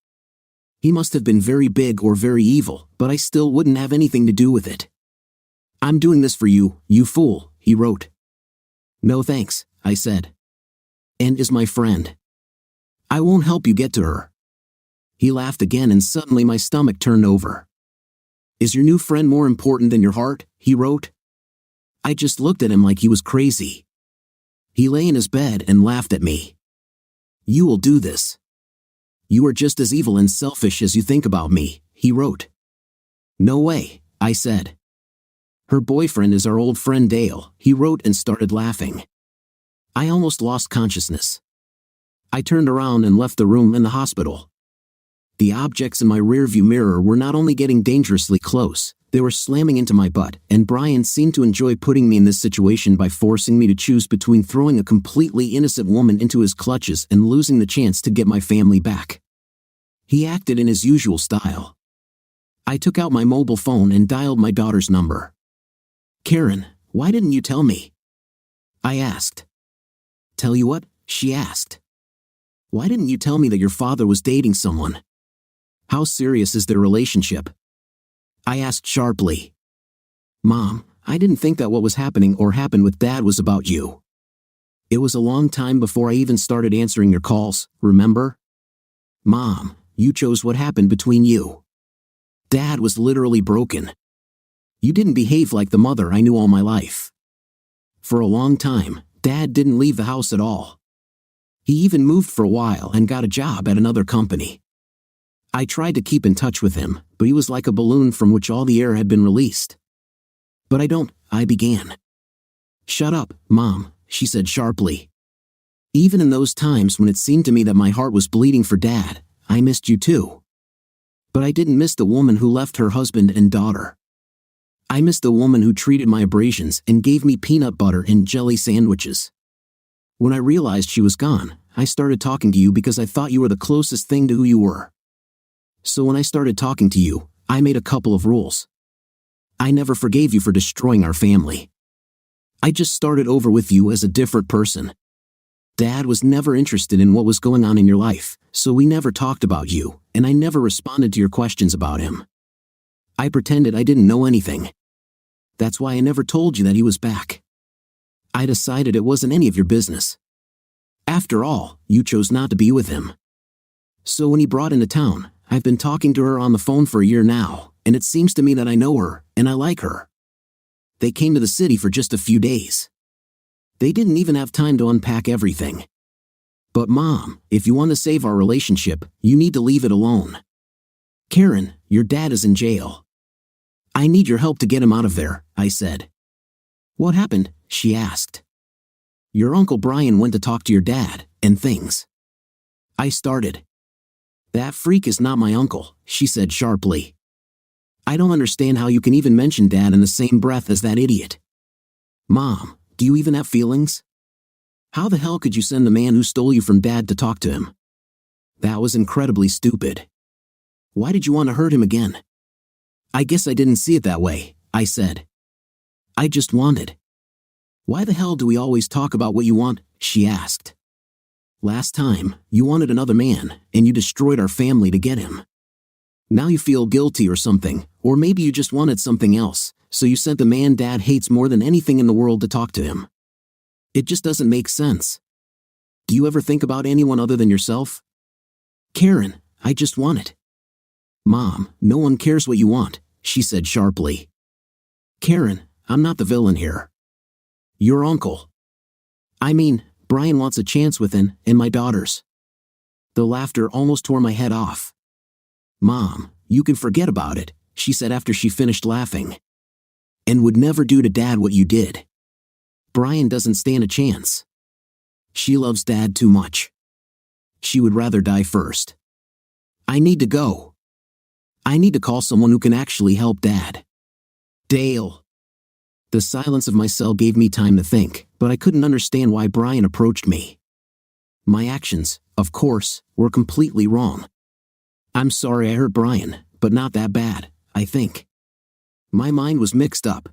He must have been very big or very evil, but I still wouldn't have anything to do with it. I'm doing this for you, you fool, he wrote. No thanks, I said. Anne is my friend. I won't help you get to her. He laughed again and suddenly my stomach turned over. Is your new friend more important than your heart? He wrote. I just looked at him like he was crazy. He lay in his bed and laughed at me. You will do this. You are just as evil and selfish as you think about me, he wrote. No way, I said. Her boyfriend is our old friend Dale, he wrote and started laughing. I almost lost consciousness. I turned around and left the room and the hospital. The objects in my rearview mirror were not only getting dangerously close, they were slamming into my butt, and Brian seemed to enjoy putting me in this situation by forcing me to choose between throwing a completely innocent woman into his clutches and losing the chance to get my family back. He acted in his usual style. I took out my mobile phone and dialed my daughter's number. Karen, why didn't you tell me? I asked. Tell you what? She asked. Why didn't you tell me that your father was dating someone? How serious is their relationship? I asked sharply. Mom, I didn't think that what was happening or happened with Dad was about you. It was a long time before I even started answering your calls, remember? Mom, you chose what happened between you. Dad was literally broken. You didn't behave like the mother I knew all my life. For a long time, Dad didn't leave the house at all. He even moved for a while and got a job at another company. I tried to keep in touch with him, but he was like a balloon from which all the air had been released. But I began. Shut up, Mom, she said sharply. Even in those times when it seemed to me that my heart was bleeding for Dad, I missed you too. But I didn't miss the woman who left her husband and daughter. I missed the woman who treated my abrasions and gave me peanut butter and jelly sandwiches. When I realized she was gone, I started talking to you because I thought you were the closest thing to who you were. So when I started talking to you, I made a couple of rules. I never forgave you for destroying our family. I just started over with you as a different person. Dad was never interested in what was going on in your life, so we never talked about you, and I never responded to your questions about him. I pretended I didn't know anything. That's why I never told you that he was back. I decided it wasn't any of your business. After all, you chose not to be with him. So when he brought into town, I've been talking to her on the phone for a year now, and it seems to me that I know her, and I like her. They came to the city for just a few days. They didn't even have time to unpack everything. But Mom, if you want to save our relationship, you need to leave it alone. Karen, your dad is in jail. I need your help to get him out of there, I said. What happened? She asked. Your Uncle Brian went to talk to your dad, and things. I started. That freak is not my uncle, she said sharply. I don't understand how you can even mention Dad in the same breath as that idiot. Mom, do you even have feelings? How the hell could you send the man who stole you from Dad to talk to him? That was incredibly stupid. Why did you want to hurt him again? I guess I didn't see it that way, I said. I just wanted. Why the hell do we always talk about what you want? She asked. Last time, you wanted another man, and you destroyed our family to get him. Now you feel guilty or something, or maybe you just wanted something else, so you sent the man Dad hates more than anything in the world to talk to him. It just doesn't make sense. Do you ever think about anyone other than yourself? Karen, I just want it. Mom, no one cares what you want, she said sharply. Karen, I'm not the villain here. Your uncle. I mean, Brian wants a chance with Anne and my daughters. The laughter almost tore my head off. Mom, you can forget about it, she said after she finished laughing. And would never do to Dad what you did. Brian doesn't stand a chance. She loves Dad too much. She would rather die first. I need to go. I need to call someone who can actually help Dad. Dale. The silence of my cell gave me time to think, but I couldn't understand why Brian approached me. My actions, of course, were completely wrong. I'm sorry I hurt Brian, but not that bad, I think. My mind was mixed up.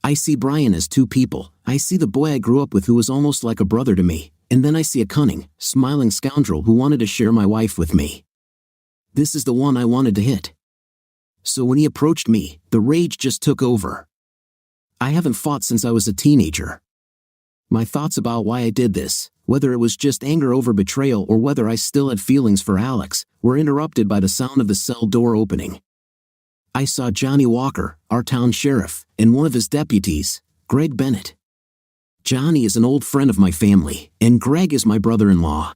I see Brian as two people. I see the boy I grew up with who was almost like a brother to me, and then I see a cunning, smiling scoundrel who wanted to share my wife with me. This is the one I wanted to hit. So when he approached me, the rage just took over. I haven't fought since I was a teenager. My thoughts about why I did this, whether it was just anger over betrayal or whether I still had feelings for Alex, were interrupted by the sound of the cell door opening. I saw Johnny Walker, our town sheriff, and one of his deputies, Greg Bennett. Johnny is an old friend of my family, and Greg is my brother-in-law.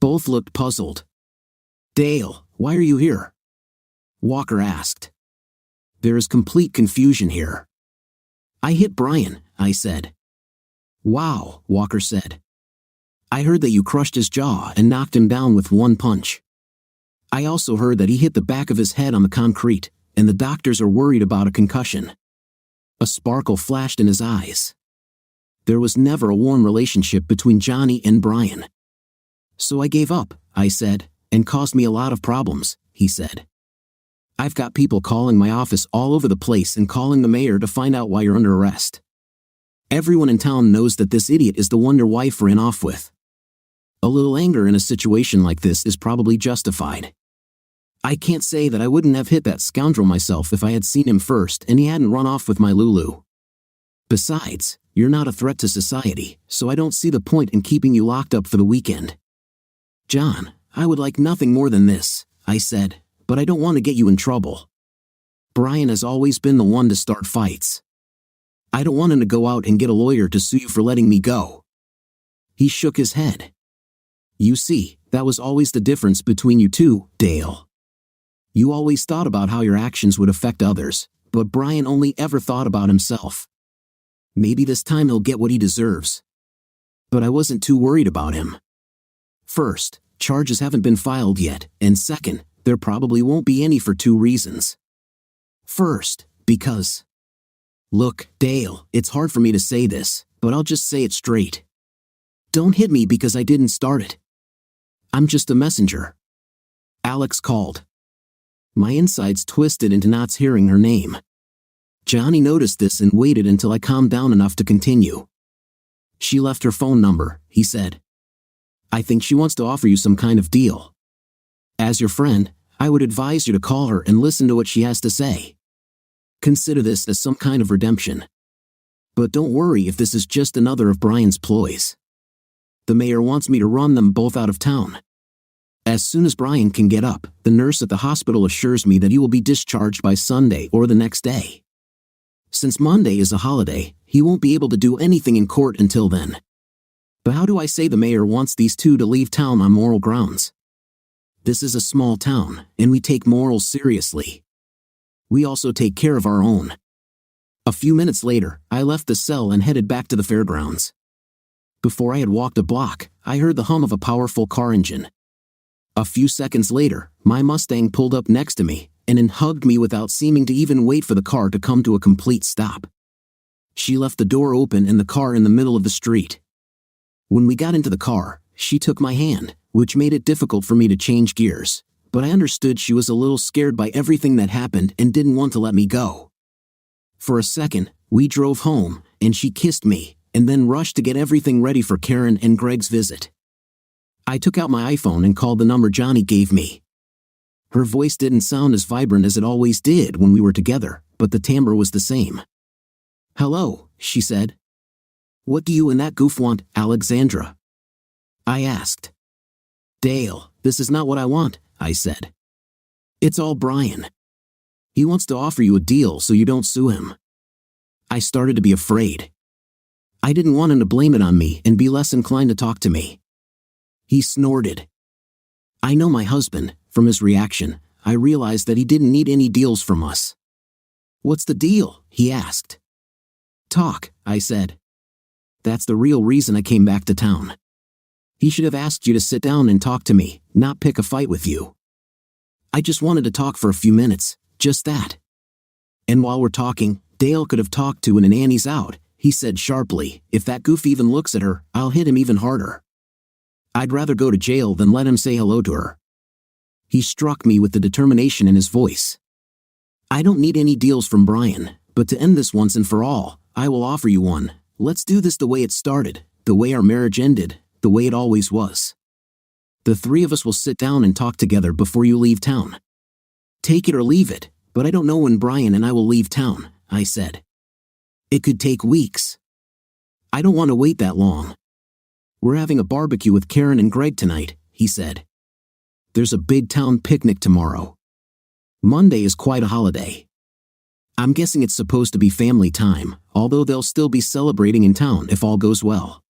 Both looked puzzled. Dale, why are you here? Walker asked. There is complete confusion here. I hit Brian, I said. Wow, Walker said. I heard that you crushed his jaw and knocked him down with one punch. I also heard that he hit the back of his head on the concrete, and the doctors are worried about a concussion. A sparkle flashed in his eyes. There was never a warm relationship between Johnny and Brian. So I gave up, I said, and caused me a lot of problems, he said. I've got people calling my office all over the place and calling the mayor to find out why you're under arrest. Everyone in town knows that this idiot is the one your wife ran off with. A little anger in a situation like this is probably justified. I can't say that I wouldn't have hit that scoundrel myself if I had seen him first and he hadn't run off with my Lulu. Besides, you're not a threat to society, so I don't see the point in keeping you locked up for the weekend. John, I would like nothing more than this, I said, but I don't want to get you in trouble. Brian has always been the one to start fights. I don't want him to go out and get a lawyer to sue you for letting me go. He shook his head. You see, that was always the difference between you two, Dale. You always thought about how your actions would affect others, but Brian only ever thought about himself. Maybe this time he'll get what he deserves. But I wasn't too worried about him. First, charges haven't been filed yet, and second, there probably won't be any for two reasons. First, because... Look, Dale, it's hard for me to say this, but I'll just say it straight. Don't hit me because I didn't start it. I'm just a messenger. Alex called. My insides twisted into not hearing her name. Johnny noticed this and waited until I calmed down enough to continue. She left her phone number, he said. I think she wants to offer you some kind of deal. As your friend, I would advise you to call her and listen to what she has to say. Consider this as some kind of redemption. But don't worry if this is just another of Brian's ploys. The mayor wants me to run them both out of town. As soon as Brian can get up, the nurse at the hospital assures me that he will be discharged by Sunday or the next day. Since Monday is a holiday, he won't be able to do anything in court until then. But how do I say the mayor wants these two to leave town on moral grounds? This is a small town, and we take morals seriously. We also take care of our own. A few minutes later, I left the cell and headed back to the fairgrounds. Before I had walked a block, I heard the hum of a powerful car engine. A few seconds later, my Mustang pulled up next to me, and then hugged me without seeming to even wait for the car to come to a complete stop. She left the door open and the car in the middle of the street. When we got into the car, she took my hand, which made it difficult for me to change gears, but I understood she was a little scared by everything that happened and didn't want to let me go. For a second, we drove home, and she kissed me, and then rushed to get everything ready for Karen and Greg's visit. I took out my iPhone and called the number Johnny gave me. Her voice didn't sound as vibrant as it always did when we were together, but the timbre was the same. "Hello," she said. "What do you and that goof want, Alexandra?" I asked. "Dale, this is not what I want," I said. "It's all Brian. He wants to offer you a deal so you don't sue him." I started to be afraid. I didn't want him to blame it on me and be less inclined to talk to me. He snorted. I know my husband. From his reaction, I realized that he didn't need any deals from us. "What's the deal?" he asked. "Talk," I said. "That's the real reason I came back to town. He should have asked you to sit down and talk to me, not pick a fight with you. I just wanted to talk for a few minutes, just that." And while we're talking, Dale could have talked to and Annie's out, he said sharply, "If that goof even looks at her, I'll hit him even harder. I'd rather go to jail than let him say hello to her." He struck me with the determination in his voice. "I don't need any deals from Brian, but to end this once and for all, I will offer you one. Let's do this the way it started, the way our marriage ended, the way it always was. The three of us will sit down and talk together before you leave town. Take it or leave it, but I don't know when Brian and I will leave town," I said. "It could take weeks. I don't want to wait that long. We're having a barbecue with Karen and Greg tonight," he said. "There's a big town picnic tomorrow. Monday is quite a holiday. I'm guessing it's supposed to be family time, although they'll still be celebrating in town if all goes well.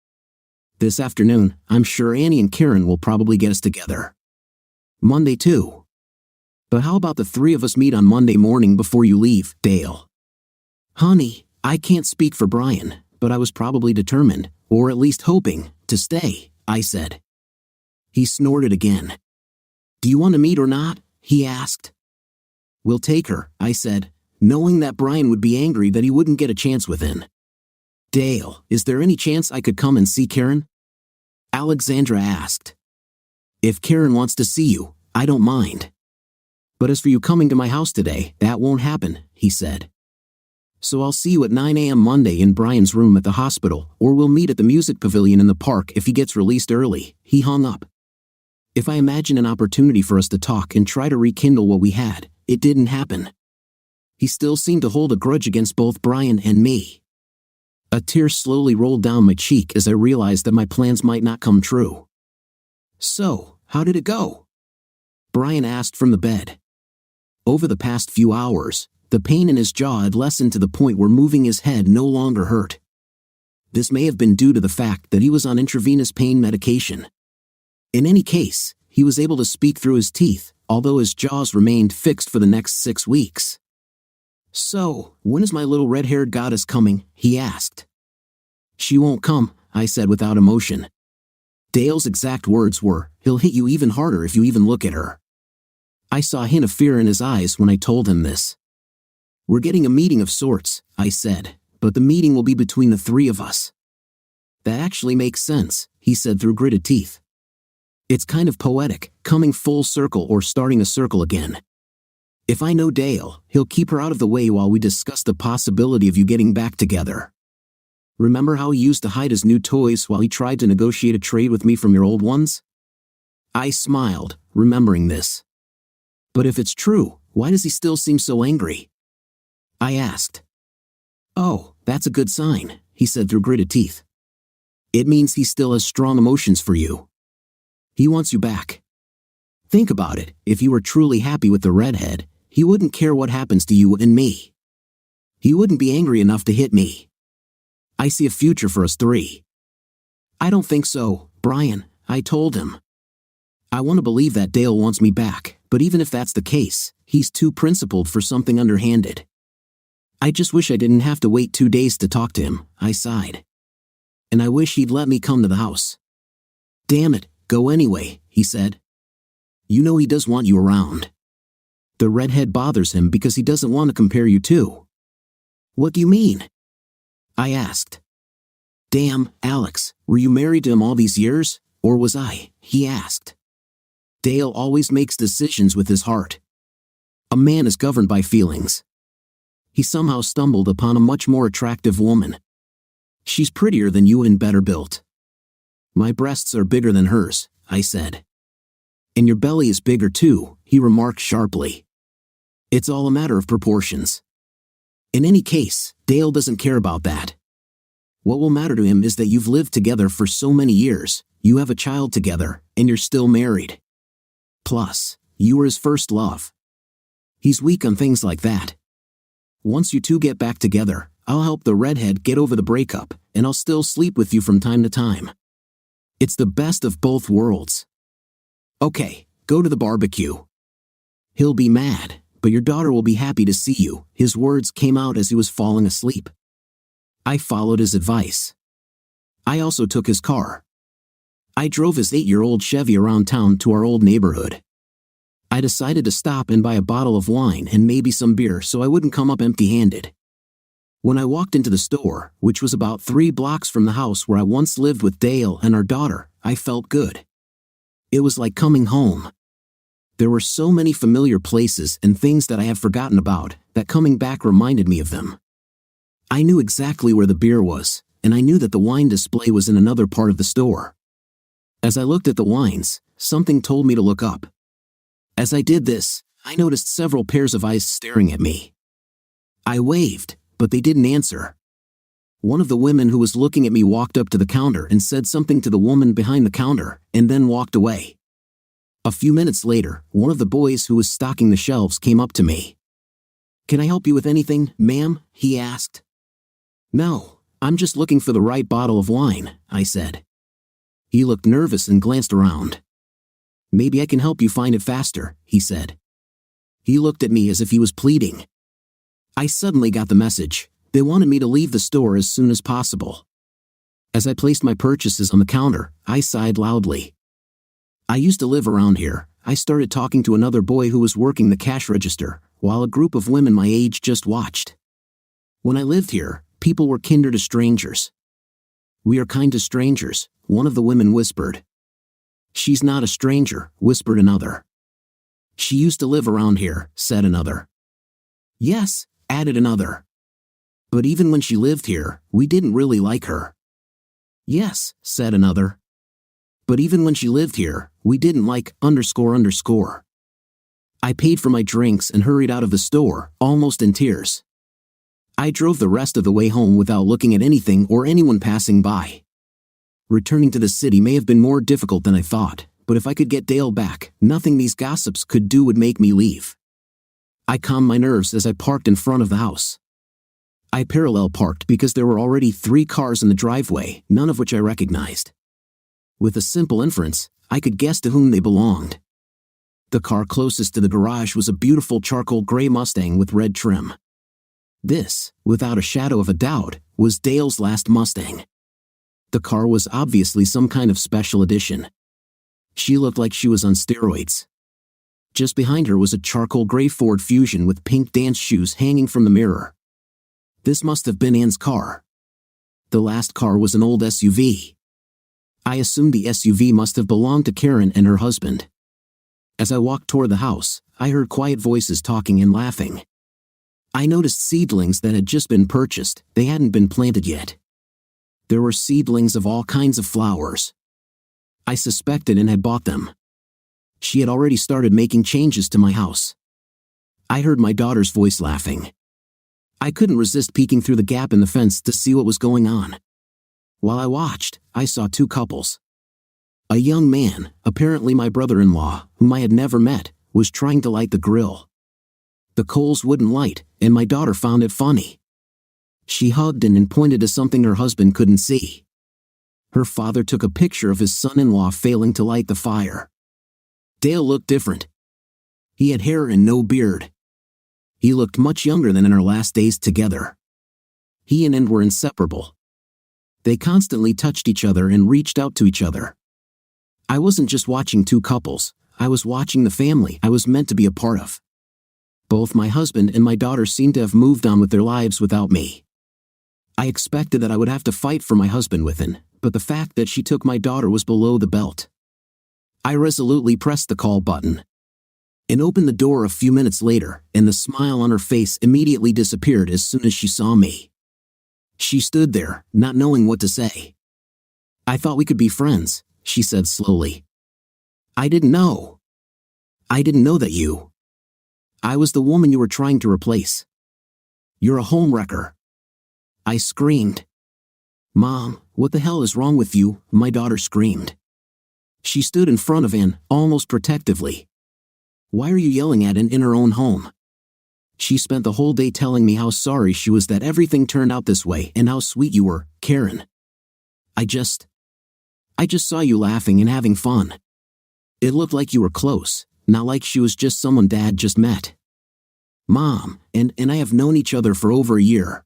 This afternoon, I'm sure Annie and Karen will probably get us together. Monday too. But how about the three of us meet on Monday morning before you leave, Dale?" "Honey, I can't speak for Brian, but I was probably determined, or at least hoping, to stay," I said. He snorted again. "Do you want to meet or not?" he asked. "We'll take her," I said, knowing that Brian would be angry that he wouldn't get a chance within. "Dale, is there any chance I could come and see Karen?" Alexandra asked. "If Karen wants to see you, I don't mind. But as for you coming to my house today, that won't happen," he said. "So I'll see you at 9 a.m. Monday in Brian's room at the hospital, or we'll meet at the music pavilion in the park if he gets released early." He hung up. If I imagine an opportunity for us to talk and try to rekindle what we had, it didn't happen. He still seemed to hold a grudge against both Brian and me. A tear slowly rolled down my cheek as I realized that my plans might not come true. "So, how did it go?" Brian asked from the bed. Over the past few hours, the pain in his jaw had lessened to the point where moving his head no longer hurt. This may have been due to the fact that he was on intravenous pain medication. In any case, he was able to speak through his teeth, although his jaws remained fixed for the next 6 weeks. "So, when is my little red-haired goddess coming?" he asked. "She won't come," I said without emotion. Dale's exact words were, "He'll hit you even harder if you even look at her." I saw a hint of fear in his eyes when I told him this. "We're getting a meeting of sorts," I said, "but the meeting will be between the three of us." "That actually makes sense," he said through gritted teeth. "It's kind of poetic, coming full circle or starting a circle again. If I know Dale, he'll keep her out of the way while we discuss the possibility of you getting back together. Remember how he used to hide his new toys while he tried to negotiate a trade with me from your old ones?" I smiled, remembering this. "But if it's true, why does he still seem so angry?" I asked. "Oh, that's a good sign," he said through gritted teeth. "It means he still has strong emotions for you. He wants you back. Think about it, if you were truly happy with the redhead, he wouldn't care what happens to you and me. He wouldn't be angry enough to hit me. I see a future for us three." "I don't think so, Brian," I told him. I want to believe that Dale wants me back, but even if that's the case, he's too principled for something underhanded. I just wish I didn't have to wait 2 days to talk to him, I sighed. And I wish he'd let me come to the house. Damn it, go anyway, he said. You know he does want you around. The redhead bothers him because he doesn't want to compare you to. What do you mean? I asked. Damn, Alex, were you married to him all these years, or was I? He asked. Dale always makes decisions with his heart. A man is governed by feelings. He somehow stumbled upon a much more attractive woman. She's prettier than you and better built. My breasts are bigger than hers, I said. And your belly is bigger too, he remarked sharply. It's all a matter of proportions. In any case, Dale doesn't care about that. What will matter to him is that you've lived together for so many years, you have a child together, and you're still married. Plus, you were his first love. He's weak on things like that. Once you two get back together, I'll help the redhead get over the breakup, and I'll still sleep with you from time to time. It's the best of both worlds. Okay, go to the barbecue. He'll be mad, but your daughter will be happy to see you, his words came out as he was falling asleep. I followed his advice. I also took his car. I drove his 8-year-old Chevy around town to our old neighborhood. I decided to stop and buy a bottle of wine and maybe some beer so I wouldn't come up empty-handed. When I walked into the store, which was about 3 blocks from the house where I once lived with Dale and our daughter, I felt good. It was like coming home. There were so many familiar places and things that I had forgotten about, that coming back reminded me of them. I knew exactly where the beer was, and I knew that the wine display was in another part of the store. As I looked at the wines, something told me to look up. As I did this, I noticed several pairs of eyes staring at me. I waved, but they didn't answer. One of the women who was looking at me walked up to the counter and said something to the woman behind the counter, and then walked away. A few minutes later, one of the boys who was stocking the shelves came up to me. "Can I help you with anything, ma'am?" he asked. "No, I'm just looking for the right bottle of wine," I said. He looked nervous and glanced around. "Maybe I can help you find it faster," he said. He looked at me as if he was pleading. I suddenly got the message. They wanted me to leave the store as soon as possible. As I placed my purchases on the counter, I sighed loudly. I used to live around here. I started talking to another boy who was working the cash register, while a group of women my age just watched. When I lived here, people were kinder to strangers. "We are kind to strangers," one of the women whispered. "She's not a stranger," whispered another. "She used to live around here," said another. "Yes," added another. "But even when she lived here, we didn't really like her." "Yes," said another. "But even when she lived here, we didn't like .. I paid for my drinks and hurried out of the store, almost in tears. I drove the rest of the way home without looking at anything or anyone passing by. Returning to the city may have been more difficult than I thought, but if I could get Dale back, nothing these gossips could do would make me leave. I calmed my nerves as I parked in front of the house. I parallel parked because there were already 3 cars in the driveway, none of which I recognized. With a simple inference, I could guess to whom they belonged. The car closest to the garage was a beautiful charcoal gray Mustang with red trim. This, without a shadow of a doubt, was Dale's last Mustang. The car was obviously some kind of special edition. She looked like she was on steroids. Just behind her was a charcoal gray Ford Fusion with pink dance shoes hanging from the mirror. This must have been Anne's car. The last car was an old SUV. I assumed the SUV must have belonged to Karen and her husband. As I walked toward the house, I heard quiet voices talking and laughing. I noticed seedlings that had just been purchased, they hadn't been planted yet. There were seedlings of all kinds of flowers. I suspected Anne had bought them. She had already started making changes to my house. I heard my daughter's voice laughing. I couldn't resist peeking through the gap in the fence to see what was going on. While I watched, I saw 2 couples. A young man, apparently my brother-in-law, whom I had never met, was trying to light the grill. The coals wouldn't light, and my daughter found it funny. She hugged Anne and pointed to something her husband couldn't see. Her father took a picture of his son-in-law failing to light the fire. Dale looked different. He had hair and no beard. He looked much younger than in our last days together. He and Ann were inseparable. They constantly touched each other and reached out to each other. I wasn't just watching two couples, I was watching the family I was meant to be a part of. Both my husband and my daughter seemed to have moved on with their lives without me. I expected that I would have to fight for my husband with Ann, but the fact that she took my daughter was below the belt. I resolutely pressed the call button. Ann opened the door a few minutes later, and the smile on her face immediately disappeared as soon as she saw me. She stood there, not knowing what to say. "I thought we could be friends," she said slowly. I didn't know that you. I was the woman you were trying to replace. You're a homewrecker." I screamed. "Mom, what the hell is wrong with you?" my daughter screamed. She stood in front of Ann, almost protectively. "Why are you yelling at Ann in her own home?" She spent the whole day telling me how sorry she was that everything turned out this way and how sweet you were, Karen. I just saw you laughing and having fun. It looked like you were close, not like she was just someone Dad just met. Mom, and I have known each other for over a year.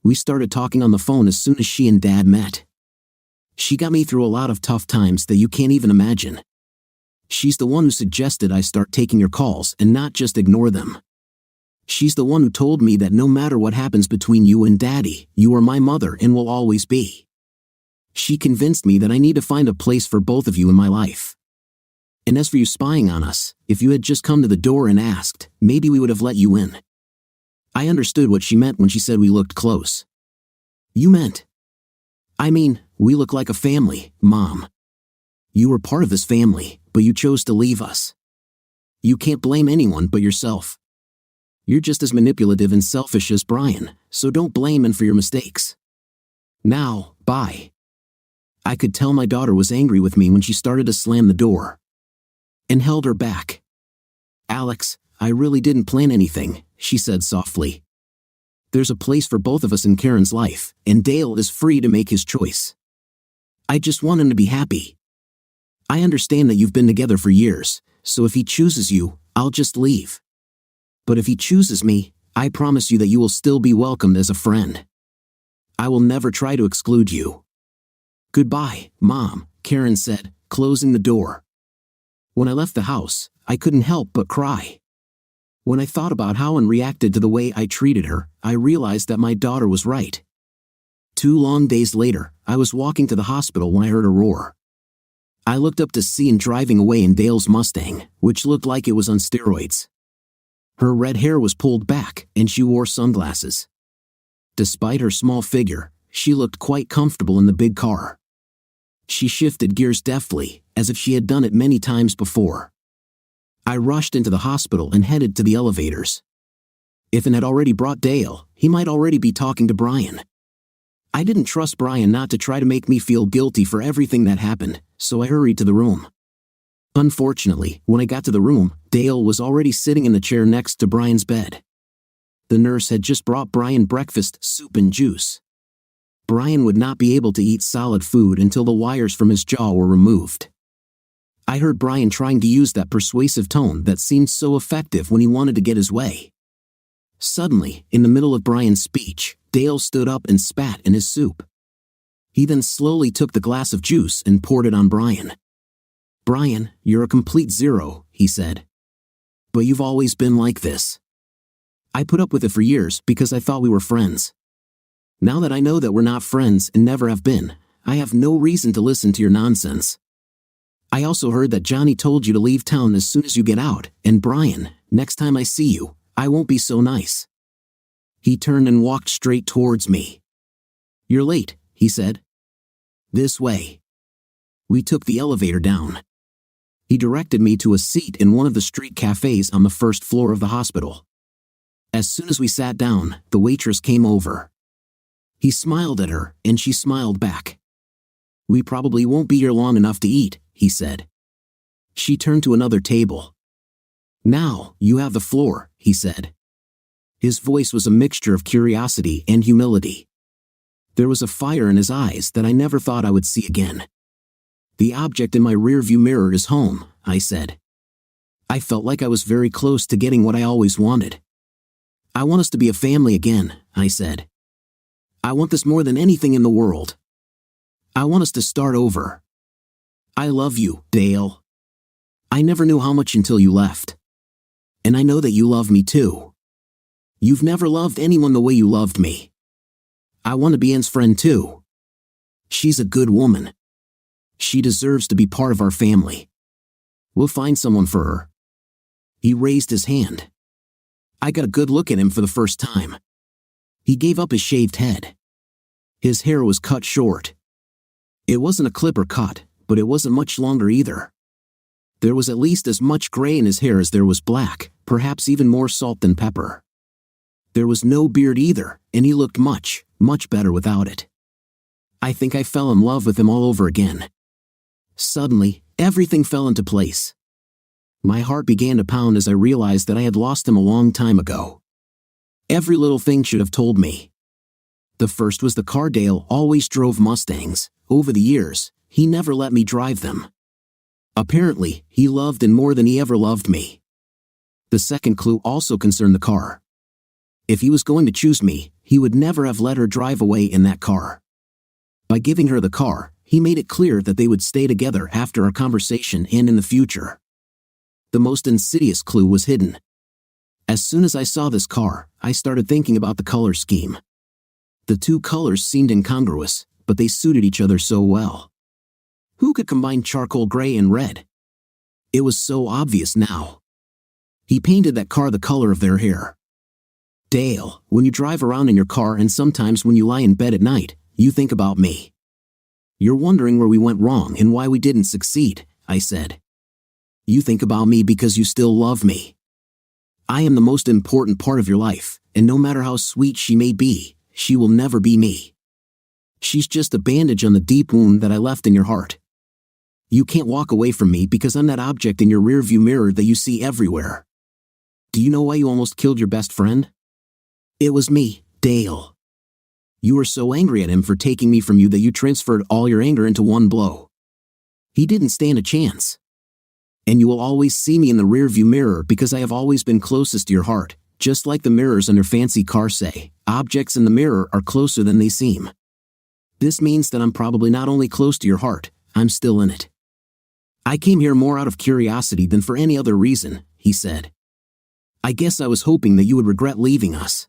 We started talking on the phone as soon as she and Dad met. She got me through a lot of tough times that you can't even imagine. She's the one who suggested I start taking your calls and not just ignore them. She's the one who told me that no matter what happens between you and Daddy, you are my mother and will always be. She convinced me that I need to find a place for both of you in my life. And as for you spying on us, if you had just come to the door and asked, maybe we would have let you in." I understood what she meant when she said we looked close. I mean, we look like a family, Mom. You were part of this family, but you chose to leave us. You can't blame anyone but yourself. You're just as manipulative and selfish as Brian, so don't blame him for your mistakes. Now, bye." I could tell my daughter was angry with me when she started to slam the door. And held her back. "Alex, I really didn't plan anything," she said softly. "There's a place for both of us in Karen's life, and Dale is free to make his choice. I just want him to be happy. I understand that you've been together for years, so if he chooses you, I'll just leave. But if he chooses me, I promise you that you will still be welcomed as a friend. I will never try to exclude you." "Goodbye, Mom," Karen said, closing the door. When I left the house, I couldn't help but cry. When I thought about how Ann reacted to the way I treated her, I realized that my daughter was right. 2 long days later, I was walking to the hospital when I heard a roar. I looked up to see Ann driving away in Dale's Mustang, which looked like it was on steroids. Her red hair was pulled back, and she wore sunglasses. Despite her small figure, she looked quite comfortable in the big car. She shifted gears deftly, as if she had done it many times before. I rushed into the hospital and headed to the elevators. If Ann had already brought Dale, he might already be talking to Brian. I didn't trust Brian not to try to make me feel guilty for everything that happened, so I hurried to the room. Unfortunately, when I got to the room, Dale was already sitting in the chair next to Brian's bed. The nurse had just brought Brian breakfast, soup and juice. Brian would not be able to eat solid food until the wires from his jaw were removed. I heard Brian trying to use that persuasive tone that seemed so effective when he wanted to get his way. Suddenly, in the middle of Brian's speech, Dale stood up and spat in his soup. He then slowly took the glass of juice and poured it on Brian. "Brian, you're a complete zero," he said. "But you've always been like this. I put up with it for years because I thought we were friends. Now that I know that we're not friends and never have been, I have no reason to listen to your nonsense. I also heard that Johnny told you to leave town as soon as you get out, and Brian, next time I see you, I won't be so nice." He turned and walked straight towards me. "You're late," he said. "This way." We took the elevator down. He directed me to a seat in one of the street cafes on the first floor of the hospital. As soon as we sat down, the waitress came over. He smiled at her, and she smiled back. "We probably won't be here long enough to eat," he said. She turned to another table. "Now, you have the floor," he said. His voice was a mixture of curiosity and humility. There was a fire in his eyes that I never thought I would see again. "The object in my rearview mirror is home," I said. I felt like I was very close to getting what I always wanted. I want us to be a family again, I said. I want this more than anything in the world. I want us to start over. I love you, Dale. I never knew how much until you left. And I know that you love me too. You've never loved anyone the way you loved me. I want to be Anne's friend too. She's a good woman. She deserves to be part of our family. We'll find someone for her. He raised his hand. I got a good look at him for the first time. He gave up his shaved head. His hair was cut short. It wasn't a clipper cut, but it wasn't much longer either. There was at least as much gray in his hair as there was black, perhaps even more salt than pepper. There was no beard either, and he looked much, much better without it. I think I fell in love with him all over again. Suddenly, everything fell into place. My heart began to pound as I realized that I had lost him a long time ago. Every little thing should have told me. The first was the car. Dale always drove Mustangs. Over the years, he never let me drive them. Apparently, he loved and more than he ever loved me. The second clue also concerned the car. If he was going to choose me, he would never have let her drive away in that car. By giving her the car, he made it clear that they would stay together after our conversation and in the future. The most insidious clue was hidden. As soon as I saw this car, I started thinking about the color scheme. The two colors seemed incongruous, but they suited each other so well. Who could combine charcoal gray and red? It was so obvious now. He painted that car the color of their hair. Dale, when you drive around in your car and sometimes when you lie in bed at night, you think about me. You're wondering where we went wrong and why we didn't succeed, I said. You think about me because you still love me. I am the most important part of your life, and no matter how sweet she may be, she will never be me. She's just a bandage on the deep wound that I left in your heart. You can't walk away from me because I'm that object in your rearview mirror that you see everywhere. Do you know why you almost killed your best friend? It was me, Dale. You were so angry at him for taking me from you that you transferred all your anger into one blow. He didn't stand a chance. And you will always see me in the rearview mirror because I have always been closest to your heart, just like the mirrors on your fancy car say, objects in the mirror are closer than they seem. This means that I'm probably not only close to your heart, I'm still in it. I came here more out of curiosity than for any other reason, he said. I guess I was hoping that you would regret leaving us.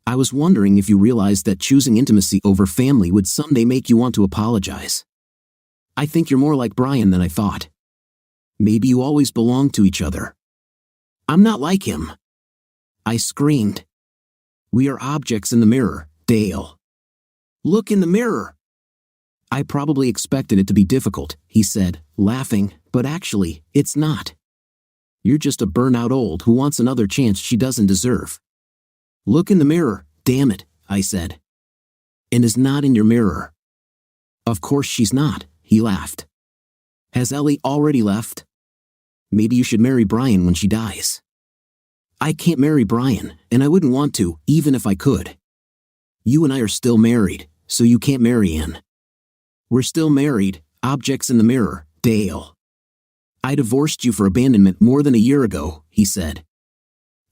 I was wondering if you realized that choosing intimacy over family would someday make you want to apologize. I think you're more like Brian than I thought. Maybe you always belonged to each other. I'm not like him. I screamed. We are objects in the mirror, Dale. Look in the mirror. I probably expected it to be difficult, he said, laughing, but actually, it's not. You're just a burnout old who wants another chance she doesn't deserve. Look in the mirror, damn it, I said. And is not in your mirror. Of course she's not, he laughed. Has Ellie already left? Maybe you should marry Brian when she dies. I can't marry Brian, and I wouldn't want to, even if I could. You and I are still married, so you can't marry Anne. We're still married, objects in the mirror, Dale. I divorced you for abandonment more than a year ago, he said.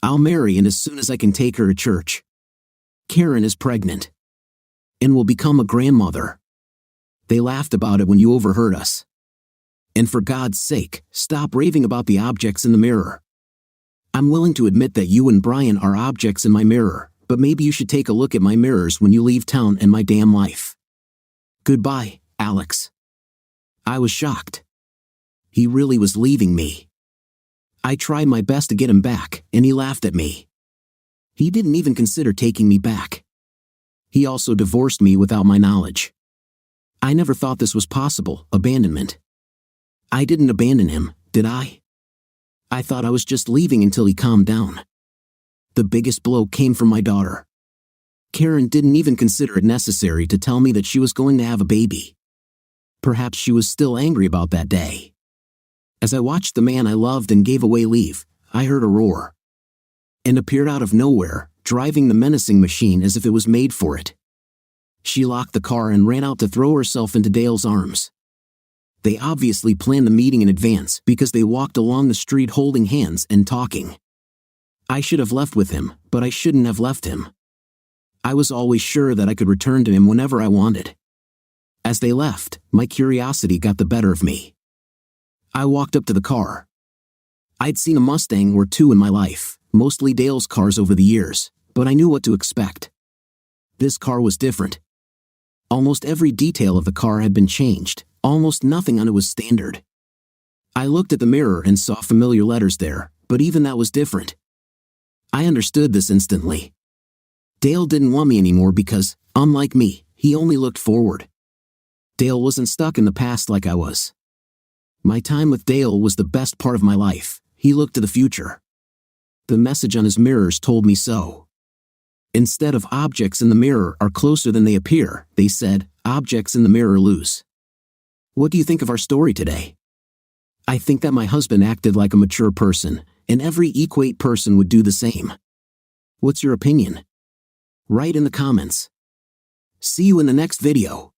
I'll marry Anne as soon as I can take her to church. Karen is pregnant. And will become a grandmother. They laughed about it when you overheard us. And for God's sake, stop raving about the objects in the mirror. I'm willing to admit that you and Brian are objects in my mirror, but maybe you should take a look at my mirrors when you leave town and my damn life. Goodbye, Alex. I was shocked. He really was leaving me. I tried my best to get him back, and he laughed at me. He didn't even consider taking me back. He also divorced me without my knowledge. I never thought this was possible, abandonment. I didn't abandon him, did I? I thought I was just leaving until he calmed down. The biggest blow came from my daughter. Karen didn't even consider it necessary to tell me that she was going to have a baby. Perhaps she was still angry about that day. As I watched the man I loved and gave away leave, I heard a roar. And appeared out of nowhere, driving the menacing machine as if it was made for it. She locked the car and ran out to throw herself into Dale's arms. They obviously planned the meeting in advance because they walked along the street holding hands and talking. I should have left with him, but I shouldn't have left him. I was always sure that I could return to him whenever I wanted. As they left, my curiosity got the better of me. I walked up to the car. I'd seen a Mustang or two in my life, mostly Dale's cars over the years, but I knew what to expect. This car was different. Almost every detail of the car had been changed, almost nothing on it was standard. I looked at the mirror and saw familiar letters there, but even that was different. I understood this instantly. Dale didn't want me anymore because, unlike me, he only looked forward. Dale wasn't stuck in the past like I was. My time with Dale was the best part of my life. He looked to the future. The message on his mirrors told me so. Instead of objects in the mirror are closer than they appear, they said, objects in the mirror lose. What do you think of our story today? I think that my husband acted like a mature person, and every equate person would do the same. What's your opinion? Write in the comments. See you in the next video.